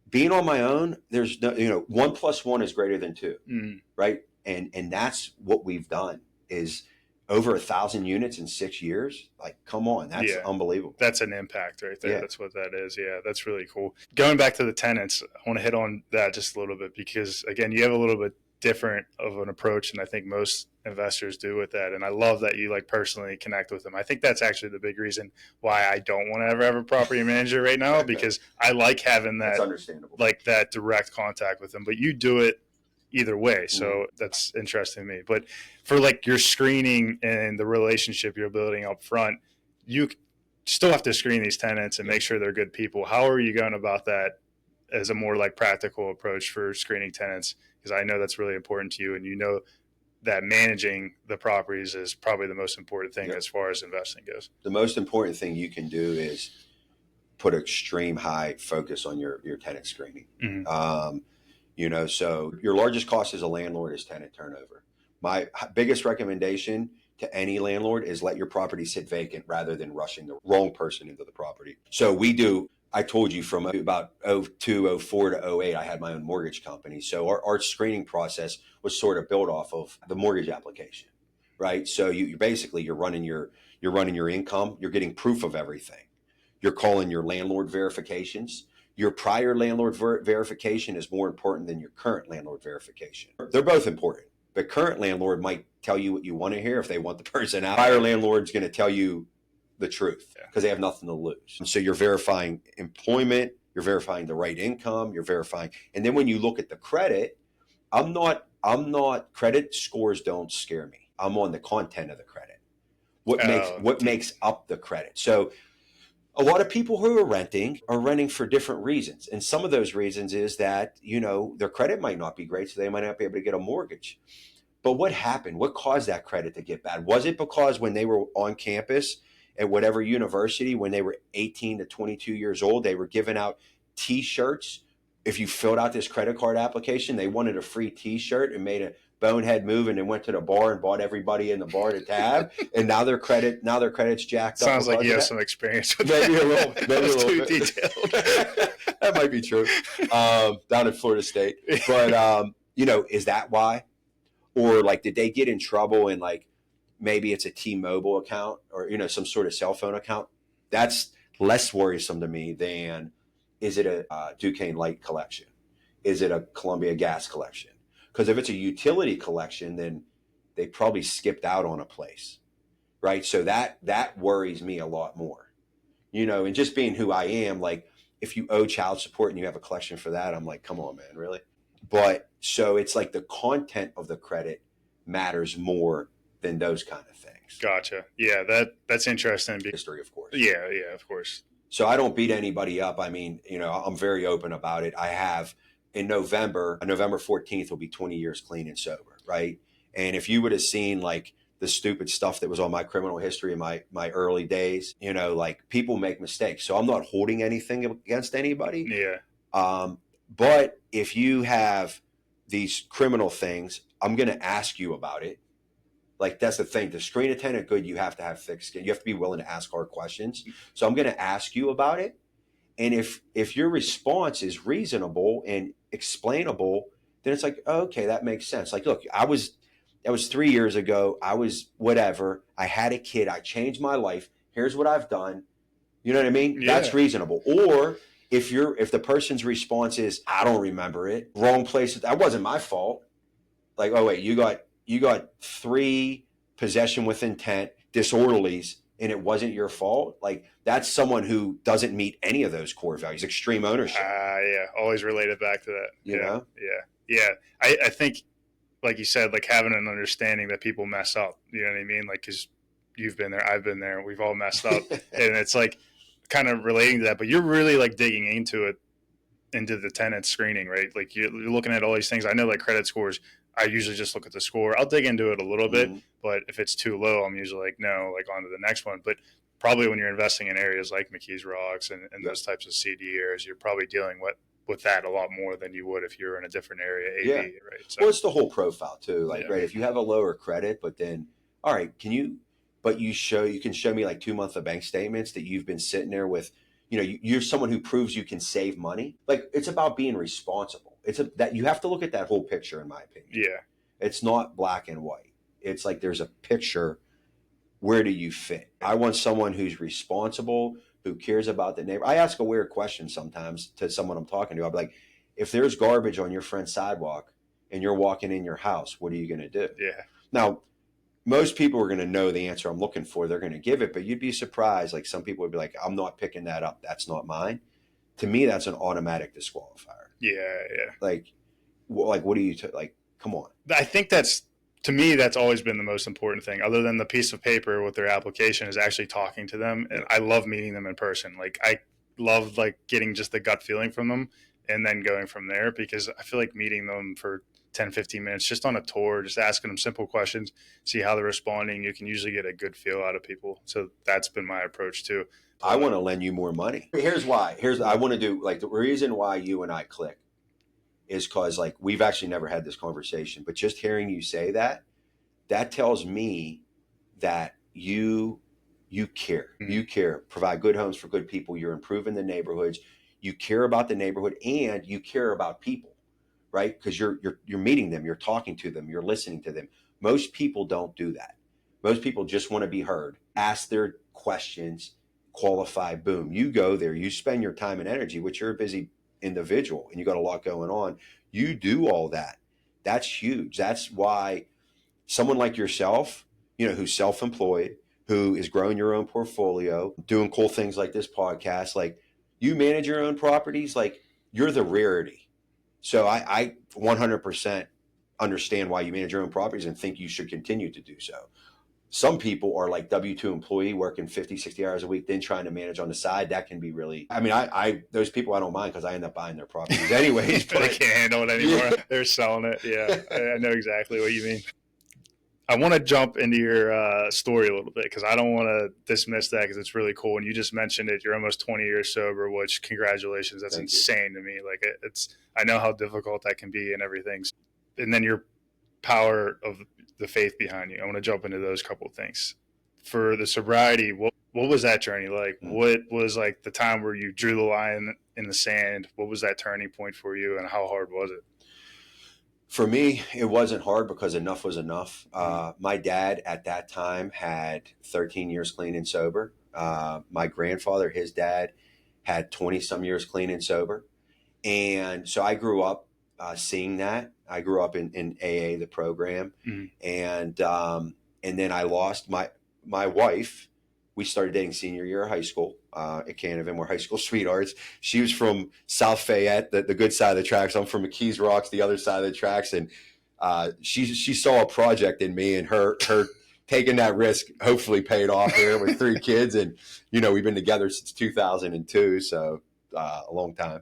being on my own, there's no, 1 + 1 is greater than 2, right? And that's what we've done is over 1,000 units in 6 years. Like, come on, that's unbelievable. That's an impact right there. Yeah. That's what that is. Yeah, that's really cool. Going back to the tenants, I want to hit on that just a little bit because, again, you have a little bit different of an approach than I think most investors do with that. And I love that you like personally connect with them. I think that's actually the big reason why I don't want to ever have a property manager right now, because I like having that, that's understandable, like that direct contact with them, but you do it either way. So that's interesting to me. But for like your screening and the relationship you're building up front, you still have to screen these tenants and make sure they're good people. How are you going about that as a more like practical approach for screening tenants? Because I know that's really important to you, and you know that managing the properties is probably the most important thing as far as investing goes. The most important thing you can do is put extreme high focus on your tenant screening. So your largest cost as a landlord is tenant turnover. My biggest recommendation to any landlord is let your property sit vacant rather than rushing the wrong person into the property. So I told you from about 02, 04 to 08, I had my own mortgage company. So our screening process was sort of built off of the mortgage application, right? So you're running your income, you're getting proof of everything. You're calling your landlord verifications. Your prior landlord verification is more important than your current landlord verification. They're both important. The current landlord might tell you what you want to hear if they want the person out. Prior landlord's going to tell you the truth because they have nothing to lose. So you're verifying employment, you're verifying the right income, you're verifying. And then when you look at the credit, I'm not credit scores don't scare me. I'm on the content of the credit. What makes up the credit. So a lot of people who are renting for different reasons. And some of those reasons is that, their credit might not be great, so they might not be able to get a mortgage. But what happened? What caused that credit to get bad? Was it because when they were on campus at whatever university, when they were 18 to 22 years old, they were giving out T-shirts? If you filled out this credit card application, they wanted a free T-shirt and made a bonehead move and then went to the bar and bought everybody in the bar to tab. And now their credit's jacked up. Sounds like you have some experience with maybe that. A little bit. Maybe a little too bit. detailed. That might be true. Down at Florida State. But, is that why? Or like, did they get in trouble and like, maybe it's a T-Mobile account or, some sort of cell phone account? That's less worrisome to me than Is it a Duquesne Light collection? Is it a Columbia Gas collection? Because if it's a utility collection, then they probably skipped out on a place, right? So that worries me a lot more, and just being who I am, like if you owe child support and you have a collection for that, I'm like, come on, man, really? But so it's like the content of the credit matters more than those kind of things. Gotcha. Yeah, that's interesting. History, of course. Yeah, of course. So I don't beat anybody up. I mean, I'm very open about it. I have in November 14th will be 20 years clean and sober, right? And if you would have seen like the stupid stuff that was on my criminal history in my early days, like people make mistakes. So I'm not holding anything against anybody. Yeah. But if you have these criminal things, I'm going to ask you about it. Like that's the thing. To screen a tenant good, you have to have thick skin. You have to be willing to ask hard questions. So I'm going to ask you about it. And if your response is reasonable and explainable, then it's like, okay, that makes sense. Like, look, that was 3 years ago. I was whatever. I had a kid. I changed my life. Here's what I've done. You know what I mean? Yeah. That's reasonable. Or if the person's response is, I don't remember it, wrong place. That wasn't my fault. Like, oh wait, you got 3 possession with intent disorderlies and it wasn't your fault. Like that's someone who doesn't meet any of those core values. Extreme ownership. Yeah. Always related back to that. You know? Yeah. I think, like you said, like having an understanding that people mess up, you know what I mean? Like, cause you've been there, I've been there, we've all messed up. And it's like kind of relating to that, but you're really like digging into the tenant screening, right? Like you're looking at all these things. I know like credit scores, I usually just look at the score. I'll dig into it a little bit, but if it's too low, I'm usually like, no, like on to the next one. But probably when you're investing in areas like McKees Rocks and those types of CD areas, you're probably dealing with that a lot more than you would if you're in a different area, AV, right? So, well, it's the whole profile too. Like, right, if you have a lower credit, but then, all right, you can show me like 2 months of bank statements that you've been sitting there with, you're someone who proves you can save money. Like it's about being responsible. That you have to look at that whole picture, in my opinion. Yeah. It's not black and white. It's like there's a picture. Where do you fit? I want someone who's responsible, who cares about the neighbor. I ask a weird question sometimes to someone I'm talking to. I'll be like, if there's garbage on your friend's sidewalk and you're walking in your house, what are you going to do? Yeah. Now, most people are going to know the answer I'm looking for. They're going to give it, but you'd be surprised. Like some people would be like, I'm not picking that up. That's not mine. To me, that's an automatic disqualifier. Yeah. Like what do you like? Come on. I think to me, that's always been the most important thing, other than the piece of paper with their application, is actually talking to them. And I love meeting them in person. Like I love like getting just the gut feeling from them and then going from there, because I feel like meeting them for 10, 15 minutes, just on a tour, just asking them simple questions, see how they're responding. You can usually get a good feel out of people. So that's been my approach too. I want to lend you more money. Here's why. I want to do like the reason why you and I click is because like we've actually never had this conversation, but just hearing you say that tells me that you care. Mm-hmm. You care. Provide good homes for good people. You're improving the neighborhoods. You care about the neighborhood and you care about people, right? Because you're meeting them, you're talking to them, you're listening to them. Most people don't do that. Most people just want to be heard, ask their questions, qualify, boom. You go there, you spend your time and energy, which you're a busy individual and you got a lot going on. You do all that. That's huge. That's why someone like yourself, who's self-employed, who is growing your own portfolio, doing cool things like this podcast, like you manage your own properties, like you're the rarity. So I 100% understand why you manage your own properties and think you should continue to do so. Some people are like W-2 employee working 50, 60 hours a week, then trying to manage on the side. That can be really, I mean, those people I don't mind because I end up buying their properties anyways. But they can't handle it anymore. Yeah. They're selling it. Yeah, I know exactly what you mean. I want to jump into your story a little bit because I don't want to dismiss that because it's really cool. And you just mentioned it. You're almost 20 years sober, which congratulations. That's insane to me. Like I know how difficult that can be and everything. And then your power of the faith behind you. I want to jump into those couple of things. For the sobriety, what was that journey like? Mm-hmm. What was like the time where you drew the line in the sand? What was that turning point for you and how hard was it? For me, it wasn't hard because enough was enough. My dad at that time had 13 years clean and sober. My grandfather, his dad, had 20 some years clean and sober. And so I grew up seeing that. I grew up in AA, the program. And then I lost my wife. We started dating senior year of high school at Canada. We're high school sweethearts. She was from South Fayette, the good side of the tracks. I'm from McKees Rocks, the other side of the tracks. And she saw a project in me, and her taking that risk hopefully paid off here with 3 kids. And, we've been together since 2002. So a long time.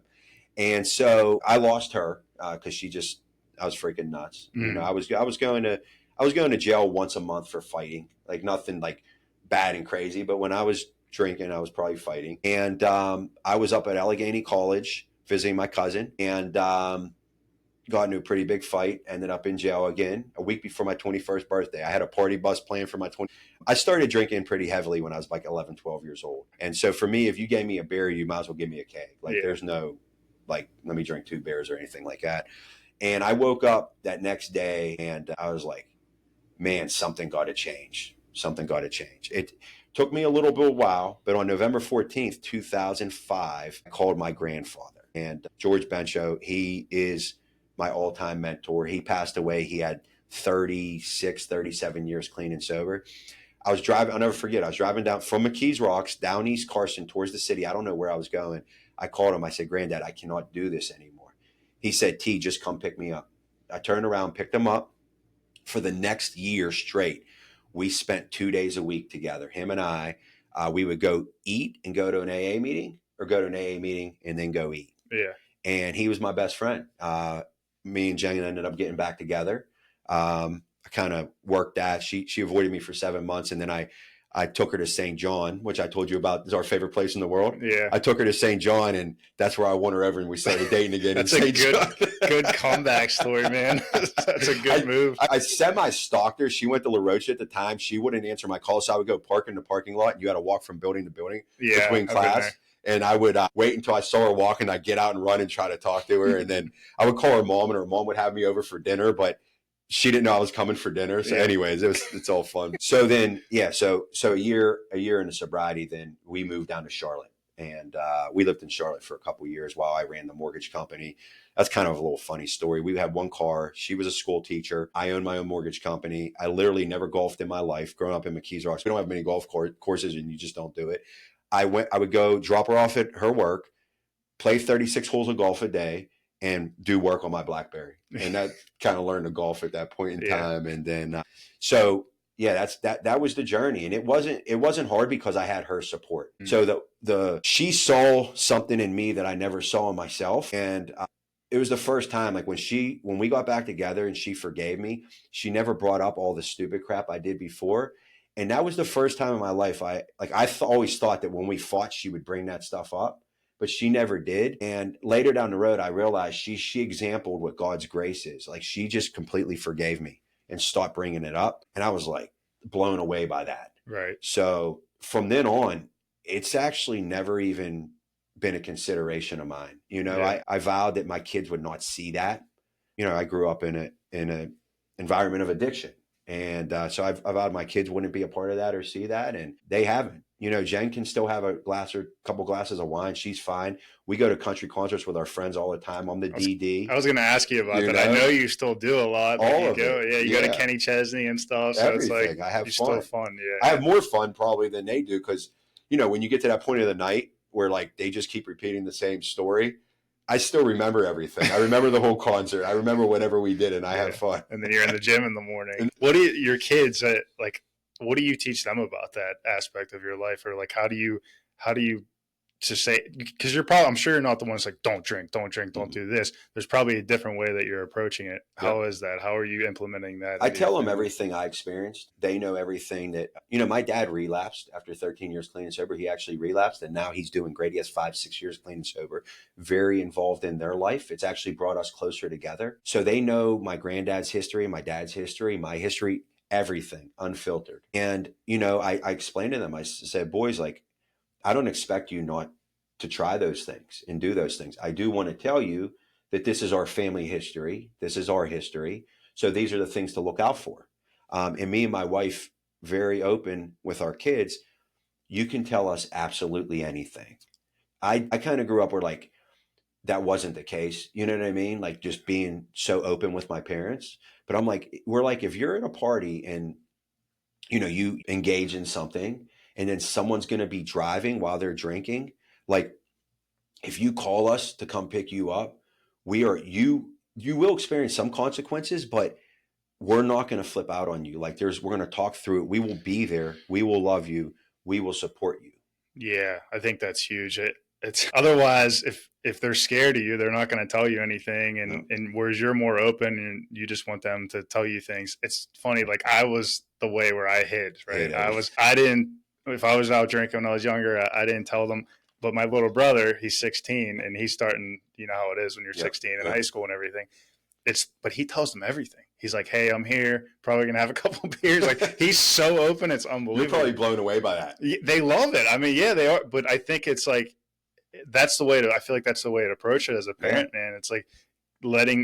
And so I lost her because I was freaking nuts. I was going to jail once a month for fighting, like nothing like bad and crazy. But when I was drinking, I was probably fighting. And I was up at Allegheny College visiting my cousin, and got into a pretty big fight, ended up in jail again a week before my 21st birthday. I had a party bus planned for my 20. I started drinking pretty heavily when I was like 11, 12 years old. And so for me, if you gave me a beer, you might as well give me a keg. Like there's no, like, let me drink 2 beers or anything like that. And I woke up that next day and I was like, man, something got to change. Something got to change. It took me a little bit of a while, but on November 14th, 2005, I called my grandfather. And George Bencho, he is my all-time mentor. He passed away. He had 36, 37 years clean and sober. I was driving, I'll never forget, I was driving down from McKees Rocks, down East Carson towards the city. I don't know where I was going. I called him. I said, Granddad, I cannot do this anymore. He said, T, just come pick me up. I turned around, picked him up. For the next year straight, we spent 2 days a week together. Him and I, we would go eat and go to an AA meeting, or go to an AA meeting and then go eat. Yeah. And he was my best friend. Me and Jen ended up getting back together. I kind of worked that. She avoided me for 7 months. And then I took her to St. John, which I told you about is our favorite place in the world. Yeah. I took her to St. John, and that's where I won her over, and we started dating again. That's a good comeback story, man. That's a good move. I semi-stalked her. She went to La Roche at the time. She wouldn't answer my calls, so I would go park in the parking lot, and you had to walk from building to building between class. And I would wait until I saw her walking. I'd get out and run and try to talk to her. And then I would call her mom, and her mom would have me over for dinner, but she didn't know I was coming for dinner. So anyways, it's all fun. So then, so a year into sobriety, then we moved down to Charlotte. And we lived in Charlotte for a couple of years while I ran the mortgage company. That's kind of a little funny story. We had one car. She was a school teacher. I owned my own mortgage company. I literally never golfed in my life growing up in McKees Rocks. We don't have many golf courses, and you just don't do it. I would go drop her off at her work, play 36 holes of golf a day, and do work on my BlackBerry. And that kind of learned to golf at that point in time. And then, that was the journey. And it wasn't hard because I had her support. Mm-hmm. So she saw something in me that I never saw in myself. And it was the first time, like when we got back together and she forgave me, she never brought up all the stupid crap I did before. And that was the first time in my life I always thought that when we fought, she would bring that stuff up, but she never did. And later down the road, I realized she exemplified what God's grace is. Like, she just completely forgave me and stopped bringing it up. And I was like blown away by that. Right. So from then on, it's actually never even been a consideration of mine. I vowed that my kids would not see that. I grew up in an environment of addiction. And so I vowed my kids wouldn't be a part of that or see that. And they haven't. Jen can still have a glass or couple glasses of wine. She's fine. We go to country concerts with our friends all the time. I'm the DD. I was going to ask you about that. I know you still do a lot. All of it. Yeah, you go to Kenny Chesney and stuff. So everything. It's like I have fun. Still fun. Yeah. I have more fun probably than they do because, when you get to that point of the night where like they just keep repeating the same story, I still remember everything. I remember the whole concert. I remember whatever we did, and I had fun. And then you're in the gym in the morning. What do your kids what do you teach them about that aspect of your life, or like how do you to say, because I'm sure you're not the ones like don't drink, don't do this. There's probably a different way that you're approaching it. How is that? How are you implementing that? I tell them everything I experienced. They know everything that, my dad relapsed after 13 years clean and sober. He actually relapsed, and now he's doing great. He has 5-6 years clean and sober, very involved in their life. It's actually brought us closer together. So they know my granddad's history, my dad's history, my history, everything unfiltered. And, I explained to them, I said, boys, like, I don't expect you not to try those things and do those things. I do want to tell you that this is our family history. This is our history. So these are the things to look out for. And me and my wife, very open with our kids. You can tell us absolutely anything. I kind of grew up where like that wasn't the case. You know what I mean? Like just being so open with my parents. But I'm like, we're like, if you're at a party and, you know, you engage in something and then someone's going to be driving while they're drinking, like if you call us to come pick you up, you will experience some consequences, but we're not going to flip out on you. Like we're going to talk through it. We will be there. We will love you. We will support you. Yeah, I think that's huge. It's otherwise, if they're scared of you, they're not going to tell you anything. And No. and whereas you're more open and you just want them to tell you things. It's funny. Like I was the way where I hid. Right. I didn't. If I was out drinking when I was younger, I didn't tell them. But my little brother, he's 16, and he's starting. You know how it is when you're 16 in high school and everything. But he tells them everything. He's like, "Hey, I'm here. Probably gonna have a couple of beers." Like he's so open, it's unbelievable. You're probably blown away by that. They love it. I mean, yeah, they are. But I think it's like that's the way to. I feel like that's the way to approach it as a parent, man. It's like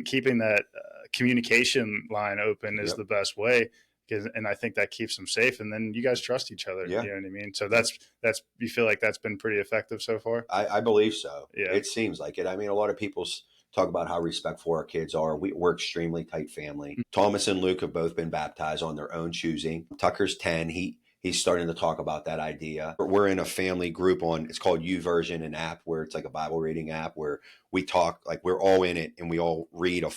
keeping that communication line open is the best way. And I think that keeps them safe. And then you guys trust each other. Yeah. You know what I mean? So that's you feel like that's been pretty effective so far. I believe so. Yeah. It seems like it. I mean, a lot of people talk about how respectful our kids are. We're extremely tight family. Mm-hmm. Thomas and Luke have both been baptized on their own choosing. Tucker's 10. He's starting to talk about that idea. We're in a family group it's called YouVersion, an app where it's like a Bible reading app where we talk, like we're all in it and we all read a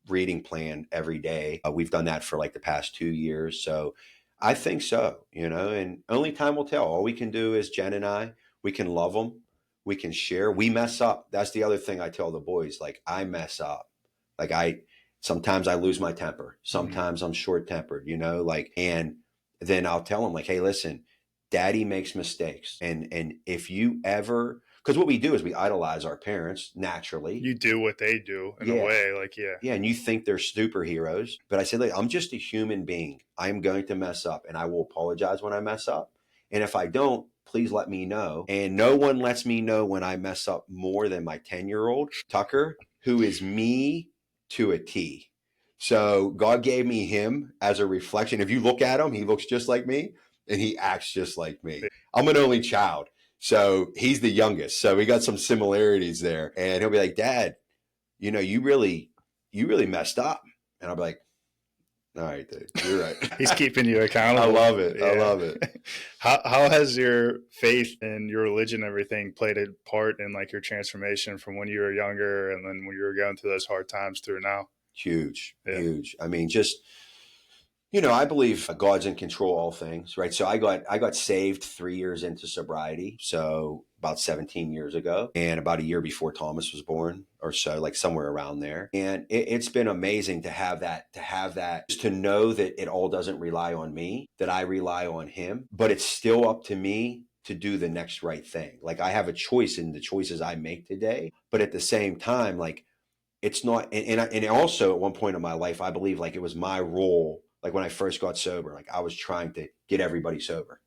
reading plan every day. We've done that for like the past 2 years. So I think so, and only time will tell. All we can do is Jen and I, we can love them. We can share. We mess up. That's the other thing I tell the boys. Like I mess up. Like sometimes I lose my temper. Sometimes I'm short tempered, and then I'll tell them like, hey, listen, daddy makes mistakes. And if you ever, because what we do is we idolize our parents naturally. You do what they do in a way. Like, yeah. And you think they're superheroes. But I say, like, I'm just a human being. I'm going to mess up and I will apologize when I mess up. And if I don't, please let me know. And no one lets me know when I mess up more than my 10-year-old Tucker, who is me to a T. So God gave me him as a reflection. If you look at him, he looks just like me and he acts just like me. I'm an only child. So he's the youngest. So we got some similarities there. And he'll be like, Dad, you really messed up. And I'll be like, all right, dude, you're right. He's keeping you accountable. I love it. Yeah. I love it. How has your faith and your religion and everything played a part in like your transformation from when you were younger and then when you were going through those hard times through now? Huge. I mean, just, I believe God's in control of all things, right? So I got saved 3 years into sobriety. So about 17 years ago and about a year before Thomas was born or so, like somewhere around there. And it's been amazing to have that, just to know that it all doesn't rely on me, that I rely on him, but it's still up to me to do the next right thing. Like I have a choice in the choices I make today, but at the same time, like it's not, and also at one point in my life, I believe like it was my role. Like when I first got sober, like I was trying to get everybody sober.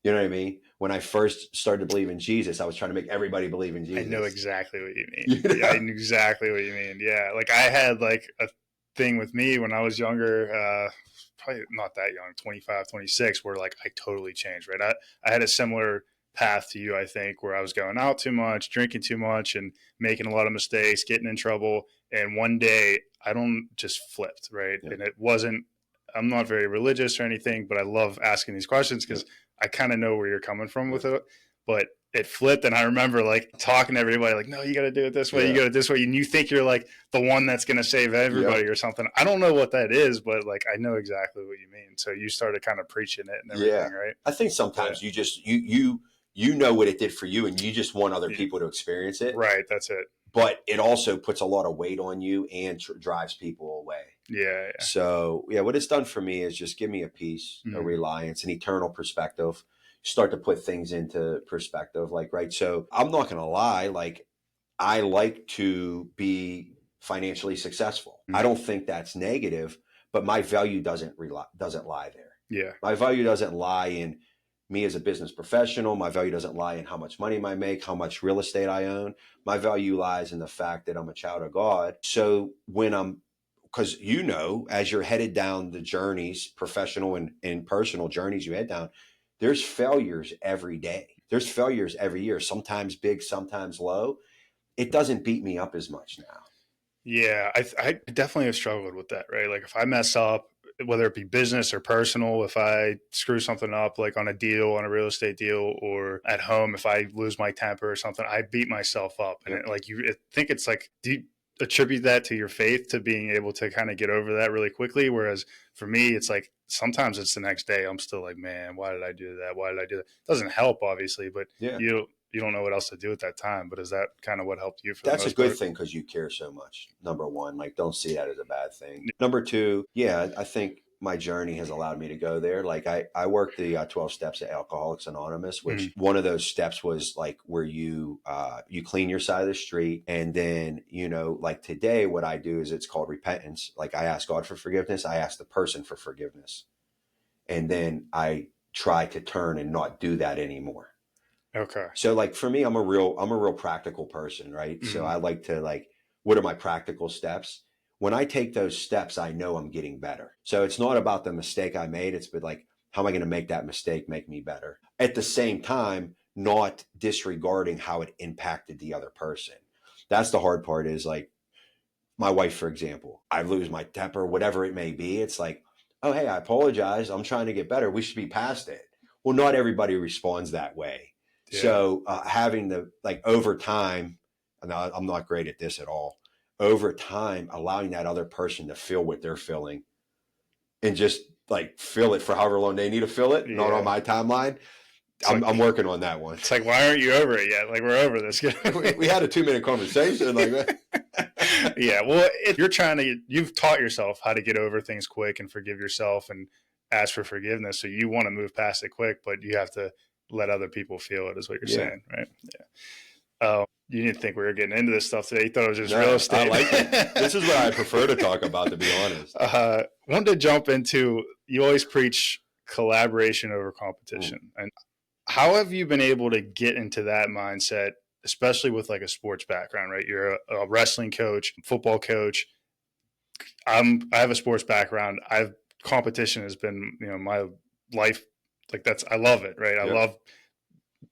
You know what I mean? When I first started to believe in Jesus, I was trying to make everybody believe in Jesus. I know exactly what you mean. I knew exactly what you mean. Yeah. Like I had like a thing with me when I was younger, probably not that young, 25, 26, where like I totally changed, right? I had a similar path to you, I think, where I was going out too much, drinking too much and making a lot of mistakes, getting in trouble. And one day I just flipped, right? Yeah. And I'm not very religious or anything, but I love asking these questions because I kind of know where you're coming from with it. But it flipped, and I remember like talking to everybody, like, "No, you got to do it this way. You got it this way," and you think you're like the one that's going to save everybody or something. I don't know what that is, but like I know exactly what you mean. So you started kind of preaching it and everything, right? I think sometimes you just you know what it did for you, and you just want other people to experience it. Right, that's it. But it also puts a lot of weight on you and drives people away. Yeah. So, what it's done for me is just give me a peace, a reliance, an eternal perspective, start to put things into perspective. Like, right. So I'm not going to lie. Like I like to be financially successful. I don't think that's negative, but my value doesn't lie there. Yeah. My value doesn't lie in me as a business professional. My value doesn't lie in how much money I make, how much real estate I own. My value lies in the fact that I'm a child of God. So because as you're headed down the journeys, professional and personal journeys you head down, there's failures every day. There's failures every year, sometimes big, sometimes low. It doesn't beat me up as much now. Yeah, I definitely have struggled with that, right? Like if I mess up, whether it be business or personal, if I screw something up, like on a deal, on a real estate deal, or at home, if I lose my temper or something, I beat myself up. And Yep. I think it's like, do you attribute that to your faith, to being able to kind of get over that really quickly? Whereas for me, it's like, sometimes it's the next day, I'm still like, man, why did I do that? Why did I do that? It doesn't help, obviously, but Yeah. you don't know what else to do at that time. But is that kind of what helped you for the That's a most good part? thing because you care so much. Number one, like don't see that as a bad thing. Number two, yeah, I think my journey has allowed me to go there. Like I worked the 12 steps at Alcoholics Anonymous, which one of those steps was like where you clean your side of the street. And then, like today, what I do is it's called repentance. Like I ask God for forgiveness. I ask the person for forgiveness. And then I try to turn and not do that anymore. Okay. So like for me, I'm a real practical person, right? So I like to what are my practical steps? When I take those steps, I know I'm getting better. So it's not about the mistake I made. It's been like, how am I going to make that mistake make me better? At the same time, not disregarding how it impacted the other person. That's the hard part is like my wife, for example, I lose my temper, whatever it may be. It's like, oh, hey, I apologize. I'm trying to get better. We should be past it. Well, not everybody responds that way. Yeah. So having the over time, and I'm not great at this at all. Over time, allowing that other person to feel what they're feeling and just like feel it for however long they need to feel it, not on my timeline. I'm working on that one. It's like, why aren't you over it yet? Like, we're over this. we had a 2-minute conversation like that. Yeah. Well, you've taught yourself how to get over things quick and forgive yourself and ask for forgiveness. So you want to move past it quick, but you have to let other people feel it, is what you're saying, right? Yeah. You didn't think we were getting into this stuff today. You thought it was just real estate. I like it. This is what I prefer to talk about, to be honest. Wanted to jump into, you always preach collaboration over competition. And how have you been able to get into that mindset, especially with like a sports background, right? You're a wrestling coach, football coach. I have a sports background. Competition has been, my life. Like I love it, right? I love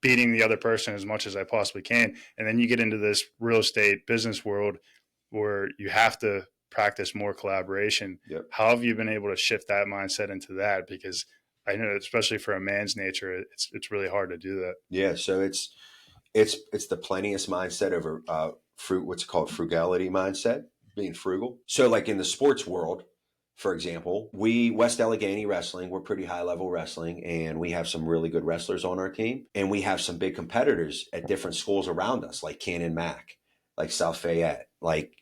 beating the other person as much as I possibly can. And then you get into this real estate business world where you have to practice more collaboration. How have you been able to shift that mindset into that? Because I know, especially for a man's nature, it's really hard to do that. Yeah. So it's the plenteous mindset over what's called frugality mindset, being frugal. So like in the sports world, for example, West Allegheny Wrestling, we're pretty high level wrestling, and we have some really good wrestlers on our team. And we have some big competitors at different schools around us, like Cannon Mac, like South Fayette, like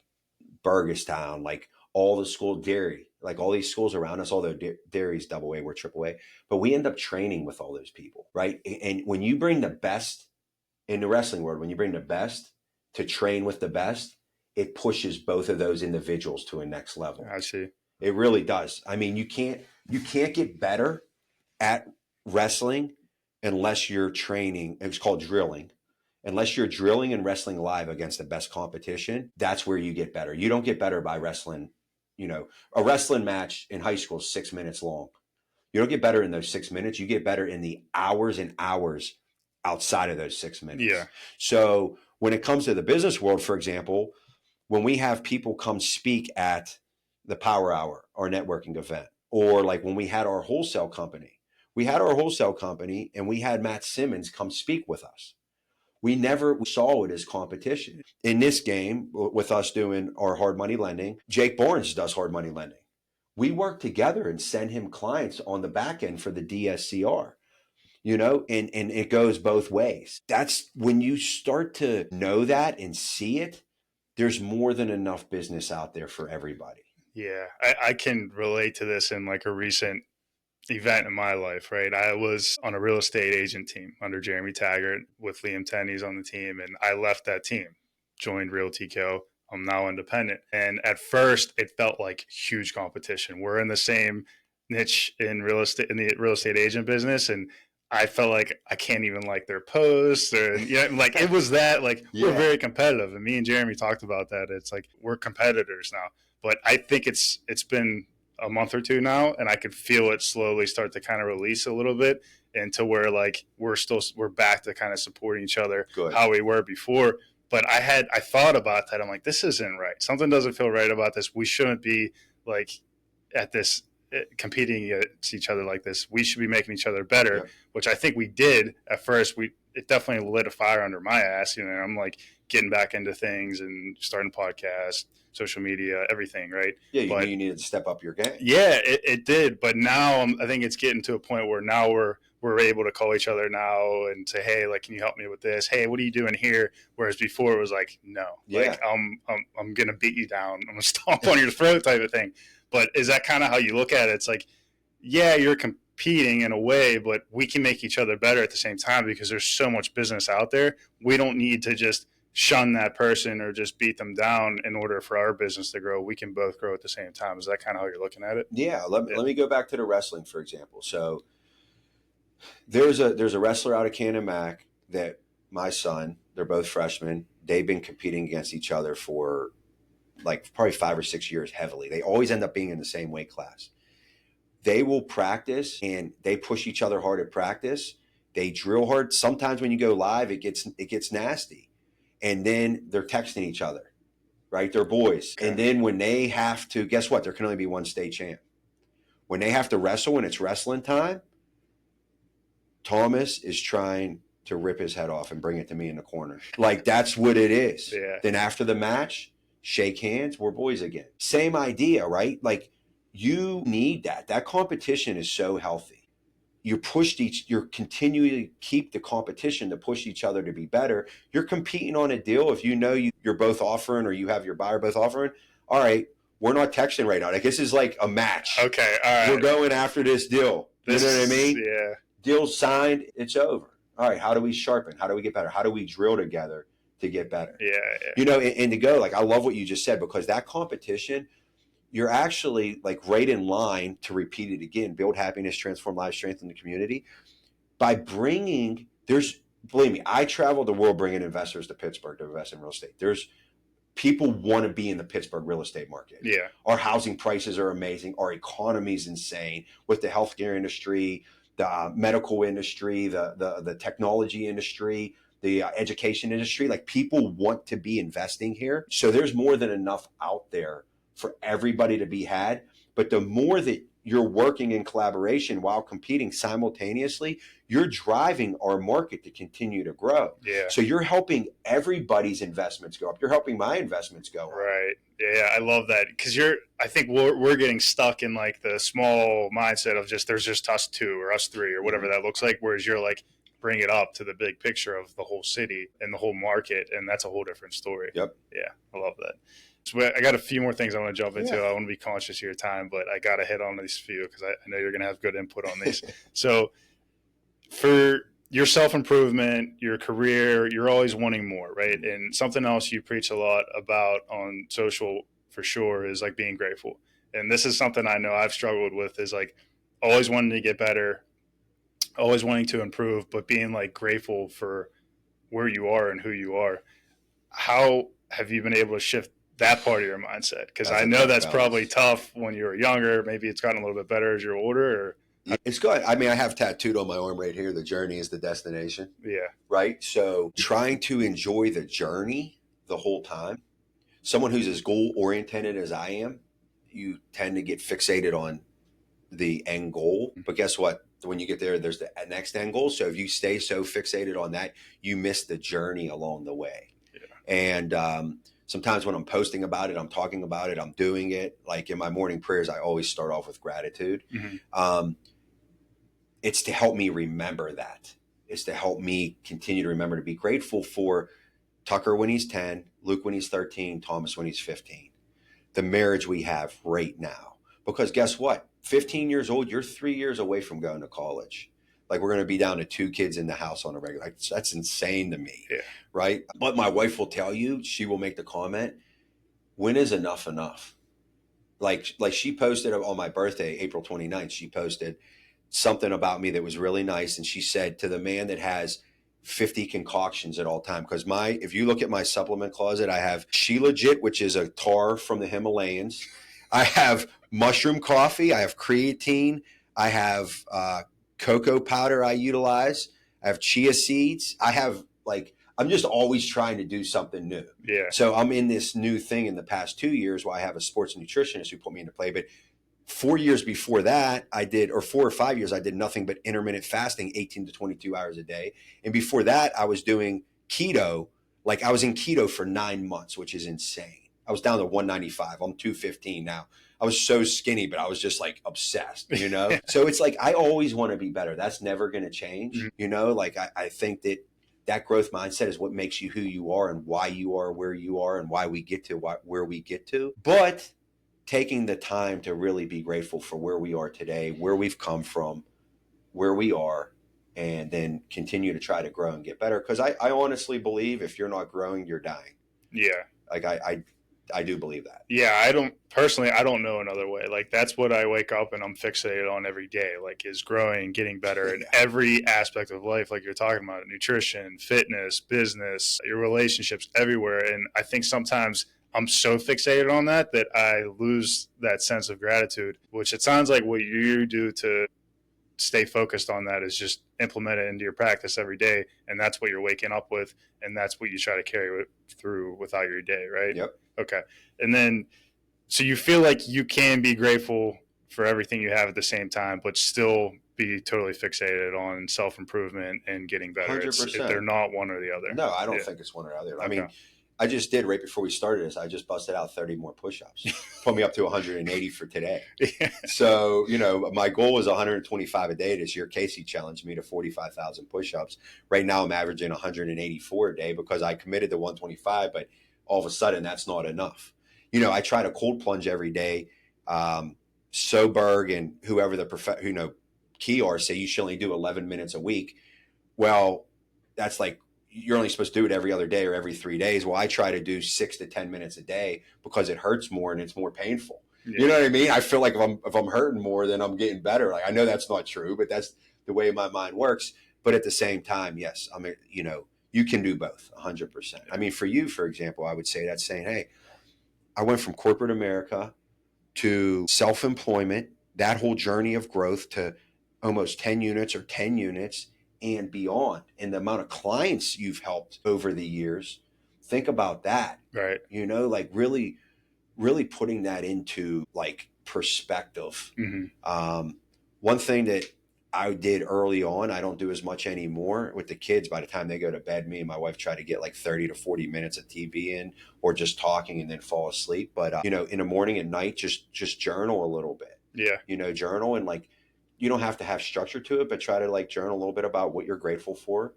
Burgestown, like all the school Derry, like all these schools around us, although Derry's AA, we're AAA, but we end up training with all those people, right? And when you bring the best in the wrestling world, when you bring the best to train with the best, it pushes both of those individuals to a next level. I see. It really does. I mean, you can't get better at wrestling unless you're training. It's called drilling. Unless you're drilling and wrestling live against the best competition, that's where you get better. You don't get better by wrestling. A wrestling match in high school is 6 minutes long. You don't get better in those 6 minutes. You get better in the hours and hours outside of those 6 minutes. Yeah. So when it comes to the business world, for example, when we have people come speak at the Power Hour, our networking event, or like when we had our wholesale company, and we had Matt Simmons come speak with us. We never saw it as competition. In this game, with us doing our hard money lending, Jake Barnes does hard money lending. We work together and send him clients on the back end for the DSCR, and it goes both ways. That's when you start to know that and see it, there's more than enough business out there for everybody. Yeah, I can relate to this in like a recent event in my life, right? I was on a real estate agent team under Jeremy Taggart with Liam Tenney's on the team, and I left that team, joined Realty Co. I'm now independent. And at first it felt like huge competition. We're in the same niche in real estate, in the real estate agent business. And I felt like I can't even like their posts or, like it was that, like we're very competitive. And me and Jeremy talked about that. It's like, we're competitors now, but I think it's been a month or two now, and I could feel it slowly start to kind of release a little bit. and to where like we're back to kind of supporting each other Good. how we were before. But I thought about that. I'm like, this isn't right. Something doesn't feel right about this. We shouldn't be like at this competing against each other like this. We should be making each other better, Yep. which I think we did at first. It definitely lit a fire under my ass. You know, I'm like getting back into things and starting podcasts, social media, everything, right? Yeah, you knew you needed to step up your game. Yeah, it did. But now I think it's getting to a point where now we're able to call each other now and say, hey, like, can you help me with this? Hey, what are you doing here? Whereas before it was like, no, like I'm going to beat you down. I'm going to stomp on your throat type of thing. But is that kind of how you look at it? It's like, yeah, you're competing in a way, but we can make each other better at the same time because there's so much business out there. We don't need to just shun that person or just beat them down in order for our business to grow. We can both grow at the same time. Is that kind of how you're looking at it? Yeah. Let me go back to the wrestling, for example. So there's a wrestler out of Cannon Mac that my son, they're both freshmen. They've been competing against each other for like probably 5 or 6 years heavily. They always end up being in the same weight class. They will practice and they push each other hard at practice. They drill hard. Sometimes when you go live, it gets nasty. And then they're texting each other, right? They're boys. Okay. And then when they have to, guess what? There can only be one state champ. When they have to wrestle, when it's wrestling time, Thomas is trying to rip his head off and bring it to me in the corner. Like, that's what it is. Yeah. Then after the match, shake hands, we're boys again. Same idea, right? Like, you need that. That competition is so healthy. You're continually keep the competition to push each other to be better. You're competing on a deal. If you know you're both offering or you have your buyer both offering, all right, we're not texting right now. I guess it's like a match. Okay, all right. We're going after this deal. You know what I mean? Yeah. Deal signed, it's over. All right, how do we sharpen? How do we get better? How do we drill together to get better? Yeah. You know, and to go, like, I love what you just said, because that competition, you're actually like right in line to repeat it again, build happiness, transform lives, strengthen the community by bringing, believe me, I travel the world bringing investors to Pittsburgh to invest in real estate. There's people want to be in the Pittsburgh real estate market. Yeah. Our housing prices are amazing. Our economy is insane with the healthcare industry, the medical industry, the technology industry, the education industry. Like, people want to be investing here. So there's more than enough out there for everybody to be had. But the more that you're working in collaboration while competing simultaneously, you're driving our market to continue to grow. Yeah. So you're helping everybody's investments go up. You're helping my investments go up. Right. Yeah, I love that, because I think we're getting stuck in like the small mindset of there's just us two or us three or whatever that looks like, whereas you're like, bring it up to the big picture of the whole city and the whole market, and that's a whole different story. Yep. Yeah, I love that. So I got a few more things I want to jump into. Yeah. I want to be conscious of your time, but I got to hit on these few because I know you're going to have good input on these. So for your self-improvement, your career, you're always wanting more, right? And something else you preach a lot about on social for sure is like being grateful. And this is something I know I've struggled with, is like always wanting to get better, always wanting to improve, but being like grateful for where you are and who you are. How have you been able to shift that part of your mindset? Because I know that's probably tough when you were younger. Maybe it's gotten a little bit better as you're older. Or it's good. I mean, I have tattooed on my arm right here, the journey is the destination. Yeah. Right? So trying to enjoy the journey the whole time. Someone who's as goal-oriented as I am, you tend to get fixated on the end goal. But guess what? When you get there, there's the next end goal. So if you stay so fixated on that, you miss the journey along the way. Yeah. And sometimes when I'm posting about it, I'm talking about it, I'm doing it. Like in my morning prayers, I always start off with gratitude. Mm-hmm. It's to help me remember that. It's to help me continue to remember to be grateful for Tucker when he's 10, Luke when he's 13, Thomas when he's 15. The marriage we have right now. Because guess what? 15 years old, you're 3 years away from going to college. Like, we're going to be down to 2 kids in the house on a regular. Like, that's insane to me. Yeah. Right? But my wife will tell you, she will make the comment, when is enough enough? Like she posted on my birthday, April 29th, she posted something about me that was really nice. And she said, to the man that has 50 concoctions at all time, because if you look at my supplement closet, I have She Legit, which is a tar from the Himalayas. I have mushroom coffee. I have creatine. I have cocoa powder I utilize. I have chia seeds. I have I'm just always trying to do something new. Yeah. So I'm in this new thing in the past 2 years where I have a sports nutritionist who put me into play. But 4 years before that, or 4 or 5 years, I did nothing but intermittent fasting, 18 to 22 hours a day. And before that, I was doing keto. Like I was in keto for 9 months, which is insane. I was down to 195. I'm 215 now. I was so skinny, but I was just like obsessed, So it's like, I always want to be better. That's never going to change. I think that growth mindset is what makes you who you are and why you are where you are and why we get to where we get to. But taking the time to really be grateful for where we are today, where we've come from, where we are, and then continue to try to grow and get better. Because I honestly believe if you're not growing, you're dying. Yeah. Like I do believe that. Yeah, I don't know another way. Like that's what I wake up and I'm fixated on every day, like is growing, getting better in every aspect of life. Like you're talking about nutrition, fitness, business, your relationships, everywhere. And I think sometimes I'm so fixated on that I lose that sense of gratitude, which it sounds like what you do to stay focused on that is just implement it into your practice every day. And that's what you're waking up with. And that's what you try to carry through without your day, right? Yep. Okay. And then, so you feel like you can be grateful for everything you have at the same time, but still be totally fixated on self-improvement and getting better. 100%. They're not one or the other. No, I don't think it's one or the other. Okay. I mean, I just did right before we started this. I just busted out 30 more push-ups, put me up to 180 for today. Yeah. So, my goal was 125 a day this year. Casey challenged me to 45,000 push-ups. Right now I'm averaging 184 a day because I committed to 125, but all of a sudden that's not enough. I try to cold plunge every day. Soberg and whoever Kiar say you should only do 11 minutes a week. Well, that's like, you're only supposed to do it every other day or every 3 days. Well, I try to do 6 to 10 minutes a day because it hurts more and it's more painful. Yeah. You know what I mean? I feel like if I'm hurting more, then I'm getting better. Like I know that's not true, but that's the way my mind works. But at the same time, yes, you can do both 100%. I mean, for you, for example, I would say that's saying, hey, I went from corporate America to self-employment, that whole journey of growth to almost 10 units or 10 units and beyond, and the amount of clients you've helped over the years. Think about that. Right. Like really, really putting that into like perspective. Mm-hmm. One thing that I did early on, I don't do as much anymore with the kids. By the time they go to bed, me and my wife try to get like 30 to 40 minutes of TV in or just talking and then fall asleep. But, in the morning and night, just journal a little bit. Yeah. Journal and like, you don't have to have structure to it, but try to like journal a little bit about what you're grateful for.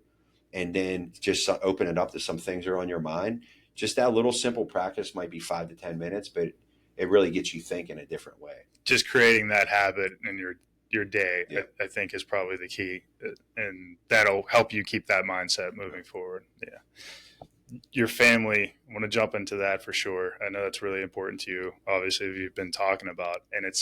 And then just open it up to some things that are on your mind. Just that little simple practice might be 5 to 10 minutes, but it really gets you thinking a different way. Just creating that habit in your day, Yeah. I think is probably the key. And that'll help you keep that mindset moving forward. Yeah. Your family, I want to jump into that for sure. I know that's really important to you, obviously, you've been talking about. And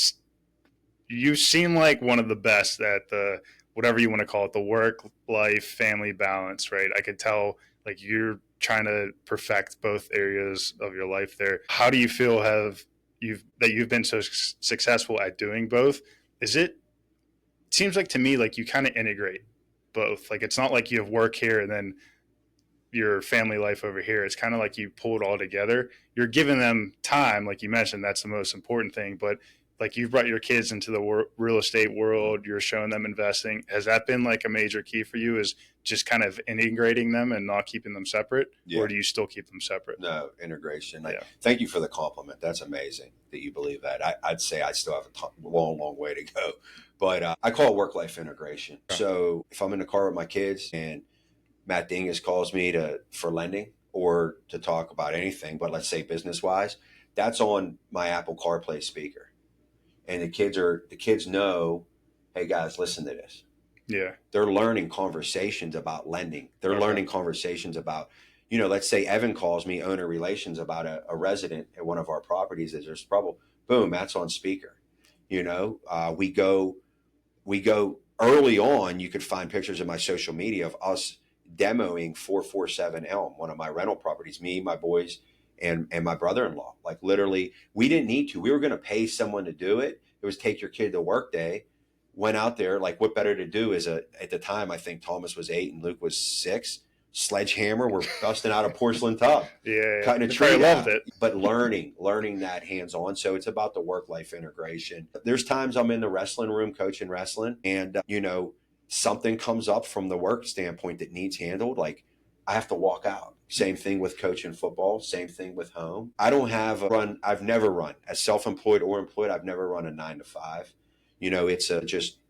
you seem like one of the best at the, whatever you want to call it, the work-life family balance, right? I could tell like you're trying to perfect both areas of your life there. How do you feel you've been so successful at doing both? It seems like to me like you kind of integrate both. Like it's not like you have work here and then your family life over here. It's kind of like you pull it all together. You're giving them time, like you mentioned, that's the most important thing, but like you've brought your kids into the real estate world, you're showing them investing. Has that been like a major key for you, is just kind of integrating them and not keeping them separate? Yeah. Or do you still keep them separate? No, integration. Yeah. Thank you for the compliment. That's amazing that you believe that. I'd say I still have a long, long way to go, but I call it work-life integration. Okay. So if I'm in the car with my kids and Matt Dingus calls me for lending or to talk about anything, but let's say business-wise, that's on my Apple CarPlay speaker. And the kids know, hey guys, listen to this. Yeah. They're learning conversations about lending. They're learning conversations about, let's say Evan calls me, owner relations, about a resident at one of our properties that there's trouble. Boom, that's on speaker. We go early on. You could find pictures of my social media of us demoing 447 Elm, one of my rental properties, me, my boys, and my brother-in-law. Like literally, we didn't need to. We were going to pay someone to do it. It was take your kid to work day. went out there, like what better to do is at the time, I think Thomas was 8 and Luke was 6. Sledgehammer, we're busting out a porcelain tub, cutting a tree down. Loved it. But learning that hands-on. So it's about the work-life integration. There's times I'm in the wrestling room coaching wrestling, and something comes up from the work standpoint that needs handled. Like I have to walk out. Same thing with coaching football. Same thing with home. I don't have a run. I've never run as self-employed or employed. I've never run a 9 to 5. It's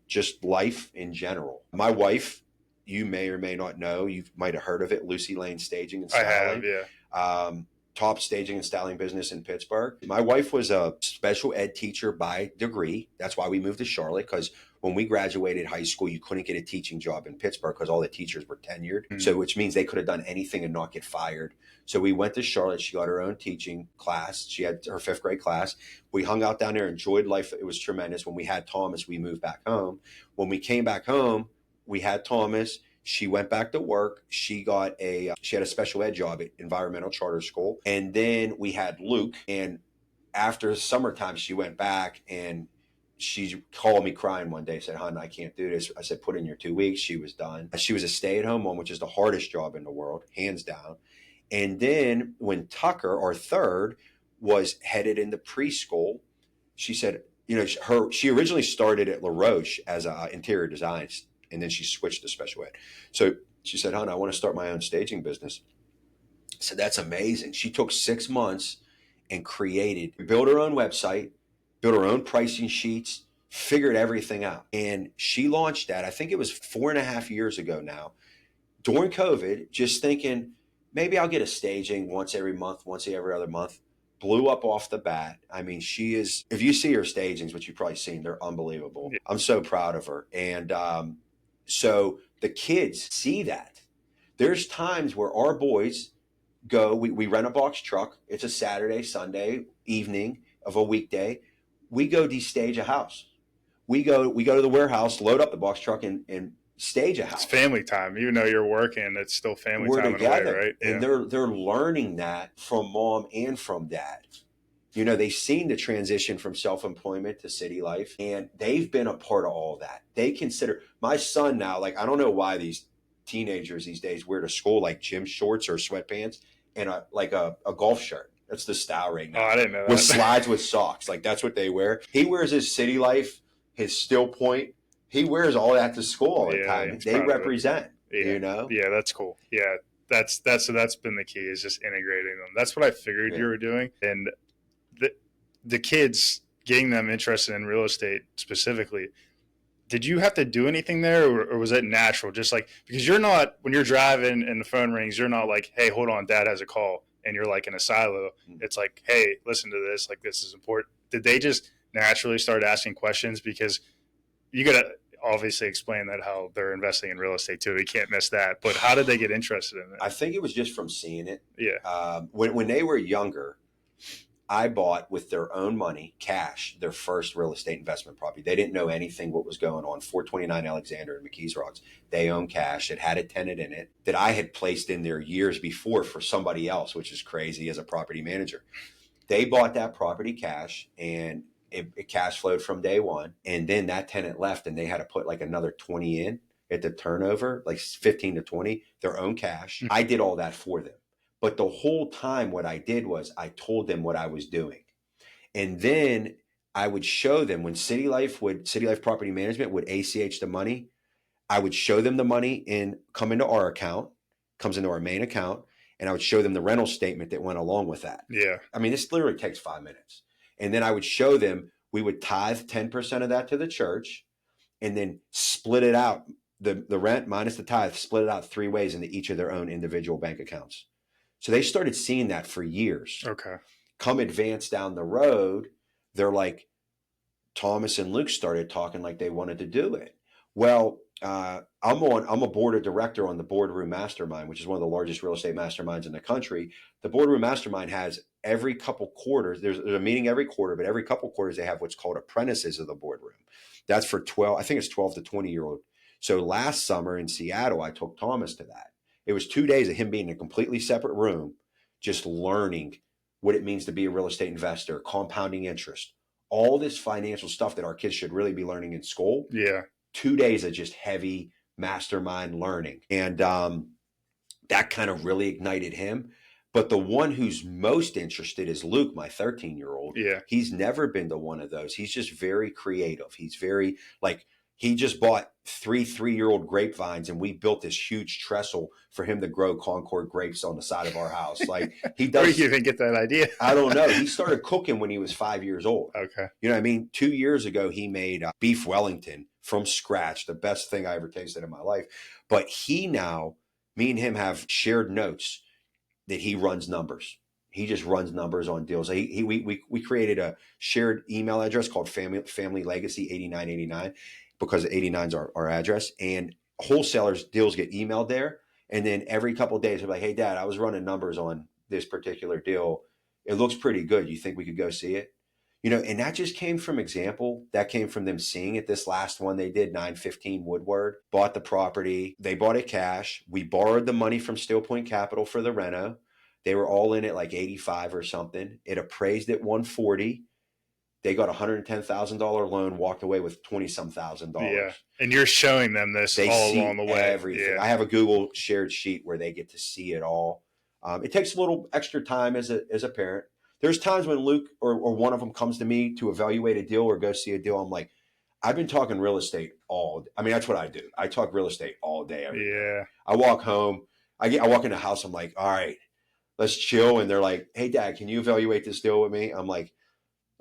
just life in general. My wife, you may or may not know, you might have heard of it, Lucy Lane Staging and Styling. I have, yeah. Top staging and styling business in Pittsburgh. My wife was a special ed teacher by degree. That's why we moved to Charlotte, because when we graduated high school, you couldn't get a teaching job in Pittsburgh because all the teachers were tenured. Mm-hmm. So which means they could have done anything and not get fired. So we went to Charlotte. She got her own teaching class. She had her 5th grade class. We hung out down there, enjoyed life. It was tremendous. When we had Thomas, we moved back home. When we came back home, we had Thomas. She went back to work. She had a special ed job at Environmental Charter School. And then we had Luke. And after summertime, she went back and she called me crying one day, said, "Hon, I can't do this." I said, "Put in your 2 weeks." She was done. She was a stay-at-home mom, which is the hardest job in the world, hands down. And then when Tucker, our third, was headed into preschool, she said, she originally started at La Roche as an interior design, and then she switched to special ed. So she said, "Hon, I want to start my own staging business." I said, "That's amazing." She took 6 months and built her own website, built her own pricing sheets, figured everything out. And she launched that, I think it was 4.5 years ago now, during COVID, just thinking, maybe I'll get a staging once every month, once every other month. Blew up off the bat. I mean, she is, if you see her stagings, which you've probably seen, they're unbelievable. Yeah. I'm so proud of her. And so the kids see that. There's times where our boys go, we rent a box truck. It's a Saturday, Sunday evening of a weekday. We go destage a house. We go to the warehouse, load up the box truck and stage a house. It's family time. Even though you're working, it's still family We're time together, in a way, right? And yeah. they're learning that from mom and from dad. They've seen the transition from self-employment to city life, and they've been a part of all that. They consider my son now, like, I don't know why these teenagers these days wear to school like gym shorts or sweatpants and a golf shirt. That's the style right now. Oh, I didn't know that. With slides with socks. Like, that's what they wear. He wears his city life, his still point. He wears all that to school all the time. They represent, Yeah, that's cool. Yeah, that's been the key, is just integrating them. That's what I figured you were doing. And the kids, getting them interested in real estate specifically, did you have to do anything there, or was it natural? Just like, because you're not, when you're driving and the phone rings, you're not like, "Hey, hold on, Dad has a call," and you're like in a silo. It's like, "Hey, listen to this. Like, this is important." Did they just naturally start asking questions? Because you got to obviously explain that how they're investing in real estate too. You can't miss that. But how did they get interested in it? I think it was just from seeing it. Yeah. When they were younger, I bought with their own money, cash, their first real estate investment property. They didn't know anything what was going on. 429 Alexander in McKees Rocks. They own cash. It had a tenant in it that I had placed in there years before for somebody else, which is crazy as a property manager. They bought that property cash, and it cash flowed from day one. And then that tenant left, and they had to put like another 20 in at the turnover, like 15 to 20, their own cash. I did all that for them. But the whole time what I did was I told them what I was doing. And then I would show them when City Life Property Management would ACH the money, I would show them the money come into our account, comes into our main account, and I would show them the rental statement that went along with that. Yeah. I mean, this literally takes 5 minutes. And then I would show them, we would tithe 10% of that to the church and then split it out, the rent minus the tithe, split it out 3 ways into each of their own individual bank accounts. So they started seeing that for years. Okay. Come advance down the road, they're like, Thomas and Luke started talking like they wanted to do it. Well, I'm a board of director on the Boardroom Mastermind, which is one of the largest real estate masterminds in the country. The Boardroom Mastermind has every couple quarters, there's a meeting every quarter, but every couple quarters they have what's called apprentices of the boardroom. That's for 12 to 20-year-old. So last summer in Seattle, I took Thomas to that. It was 2 days of him being in a completely separate room, just learning what it means to be a real estate investor, compounding interest, all this financial stuff that our kids should really be learning in school. Yeah. 2 days of just heavy mastermind learning. And that kind of really ignited him. But the one who's most interested is Luke, my 13-year-old. Yeah. He's never been to one of those. He's just very creative. He's very he just bought 3-year-old grapevines, and we built this huge trestle for him to grow Concord grapes on the side of our house. Like he does. Where did you even get that idea? I don't know. He started cooking when he was 5 years old. Okay. You know what I mean? 2 years ago, he made beef Wellington from scratch, the best thing I ever tasted in my life. But me and him have shared notes that he runs numbers. He just runs numbers on deals. We created a shared email address called Family Legacy 8989 because 89 is our address. And wholesalers deals get emailed there. And then every couple of days, they're like, hey, Dad, I was running numbers on this particular deal. It looks pretty good. You think we could go see it? You know, and that just came from example. That came from them seeing it. This last one they did, 915 Woodward, bought the property. They bought it cash. We borrowed the money from Steel Point Capital for the reno. They were all in at like 85 or something. It appraised at 140. They got a $110,000 loan, walked away with 20-some thousand dollars. Yeah. And you're showing them this They all see along the way. everything. Yeah. I have a Google shared sheet where they get to see it all. It takes a little extra time as a parent. There's times when Luke or one of them comes to me to evaluate a deal or go see a deal. I'm like, I've been talking real estate that's what I do. I talk real estate all day. Every day. I walk home. I walk in the house. I'm like, all right, let's chill. And they're like, hey, Dad, can you evaluate this deal with me? I'm like,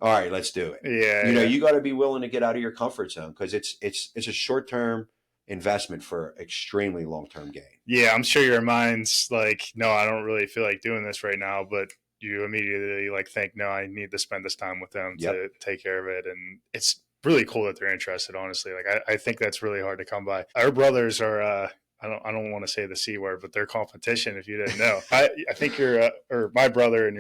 all right, let's do it. Yeah. You know, you got to be willing to get out of your comfort zone because it's a short-term investment for extremely long-term gain. Yeah, I'm sure your mind's like, no, I don't really feel like doing this right now, but you immediately think, no, I need to spend this time with them to take care of it. And it's really cool that they're interested, honestly. Like, I think that's really hard to come by. Our brothers are, I don't want to say the C word, but they're competition. If you didn't know, I think or my brother and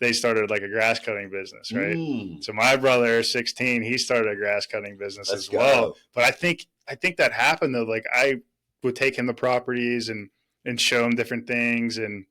they started like a grass cutting business, right? So my brother, 16, he started a grass cutting business as well. But I think that happened though. Like I would take him to properties and show him different things and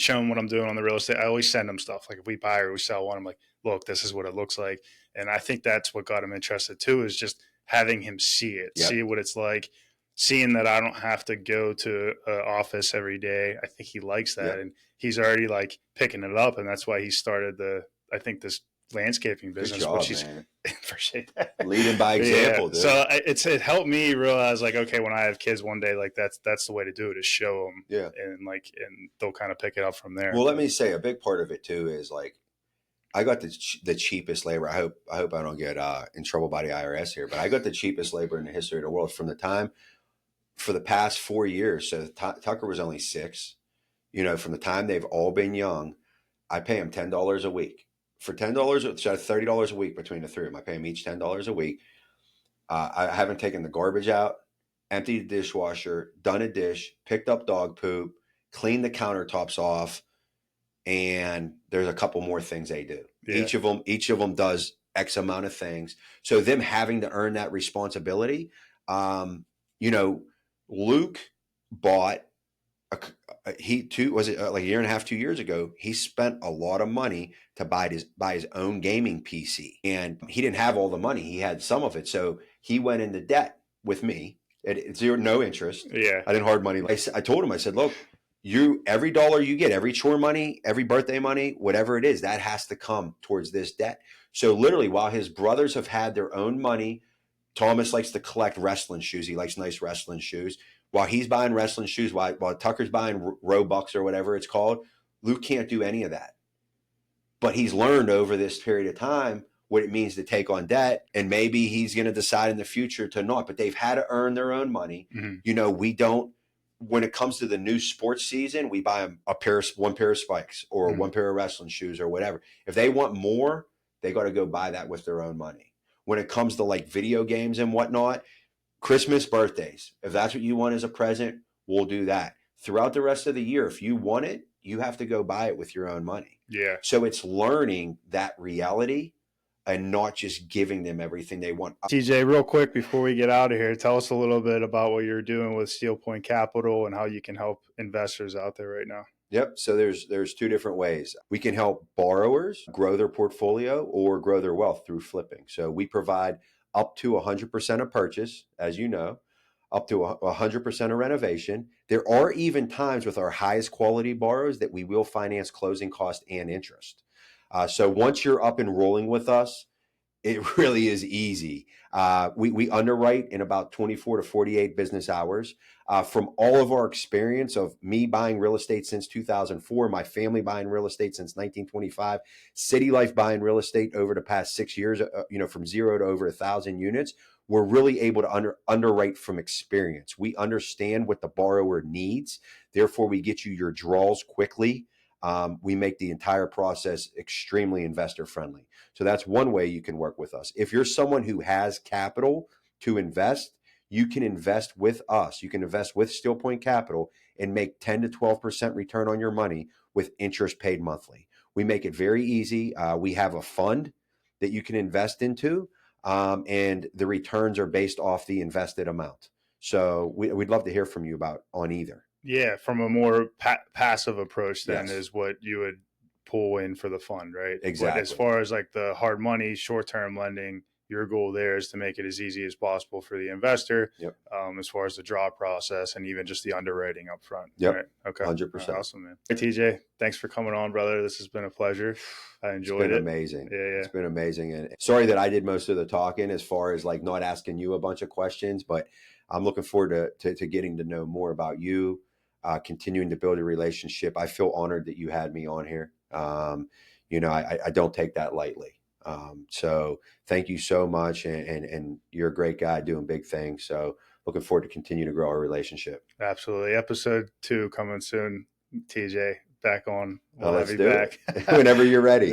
show him what I'm doing on the real estate. I always send him stuff. Like if we buy or we sell one, I'm like, look, this is what it looks like. And I think that's what got him interested too, is just having him see it, see what it's like, seeing that I don't have to go to an office every day. I think he likes that. And he's already like picking it up. And that's why he started this landscaping business, which he's appreciate that. Leading by example. Dude. So it helped me realize like, okay, when I have kids one day, like that's the way to do it, is show them. Yeah. And they'll kind of pick it up from there. Well, let me say a big part of it too is like, I got the cheapest labor. I hope I don't get in trouble by the IRS here, but I got the cheapest labor in the history of the world for the past 4 years. So Tucker was only 6, from the time they've all been young, I pay them $10 a week. For $10, so $30 a week between the three of them. I pay them each $10 a week. I haven't taken the garbage out, emptied the dishwasher, done a dish, picked up dog poop, cleaned the countertops off, and there's a couple more things they do. Yeah. Each of them does X amount of things. So them having to earn that responsibility, Luke bought like a year and a half, 2 years ago, he spent a lot of money to buy his own gaming PC, and he didn't have all the money. He had some of it. So he went into debt with me at no interest. Yeah. I didn't hard money. I told him, I said, look, every dollar you get, every chore money, every birthday money, whatever it is, that has to come towards this debt. So literally while his brothers have had their own money, Thomas likes to collect wrestling shoes. He likes nice wrestling shoes. While he's buying wrestling shoes, while Tucker's buying Robux or whatever it's called, Luke can't do any of that. But he's learned over this period of time what it means to take on debt, and maybe he's going to decide in the future to not. But they've had to earn their own money. Mm-hmm. We don't. When it comes to the new sports season, we buy them one pair of spikes or one pair of wrestling shoes or whatever. If they want more, they got to go buy that with their own money. When it comes to like video games and whatnot, Christmas, birthdays, if that's what you want as a present, we'll do that. Throughout the rest of the year, if you want it, you have to go buy it with your own money. Yeah. So it's learning that reality and not just giving them everything they want. TJ, real quick before we get out of here, tell us a little bit about what you're doing with Steel Point Capital and how you can help investors out there right now. Yep. So there's two different ways. We can help borrowers grow their portfolio or grow their wealth through flipping. So we provide up to 100% of purchase, as you know, up to 100% of renovation. There are even times with our highest quality borrowers that we will finance closing cost and interest. So once you're up and rolling with us, it really is easy. We underwrite in about 24 to 48 business hours. From all of our experience of me buying real estate since 2004, my family buying real estate since 1925, City Life buying real estate over the past 6 years, from 0 to over 1,000 units, we're really able to underwrite from experience. We understand what the borrower needs. Therefore, we get you your draws quickly. We make the entire process extremely investor friendly. So that's one way you can work with us. If you're someone who has capital to invest, you can invest with us. You can invest with Steel Point Capital and make 10 to 12% return on your money with interest paid monthly. We make it very easy. We have a fund that you can invest into, and the returns are based off the invested amount. So we'd love to hear from you on either. Yeah, from a more passive approach then Yes. is what you would pull in for the fund, right? Exactly. But as far as like the hard money, short-term lending, your goal there is to make it as easy as possible for the investor. Yep. As far as the draw process and even just the underwriting up front. Yep. Right? Okay. 100%. Awesome, man. Hey, TJ, thanks for coming on, brother. This has been a pleasure. I enjoyed it. It's been amazing. Yeah. It's been amazing. And sorry that I did most of the talking as far as like not asking you a bunch of questions, but I'm looking forward to getting to know more about you, continuing to build a relationship. I feel honored that you had me on here. I don't take that lightly. So thank you so much. And you're a great guy doing big things. So looking forward to continue to grow our relationship. Absolutely. Episode 2 coming soon. TJ, back on. We'll have you back. Whenever you're ready.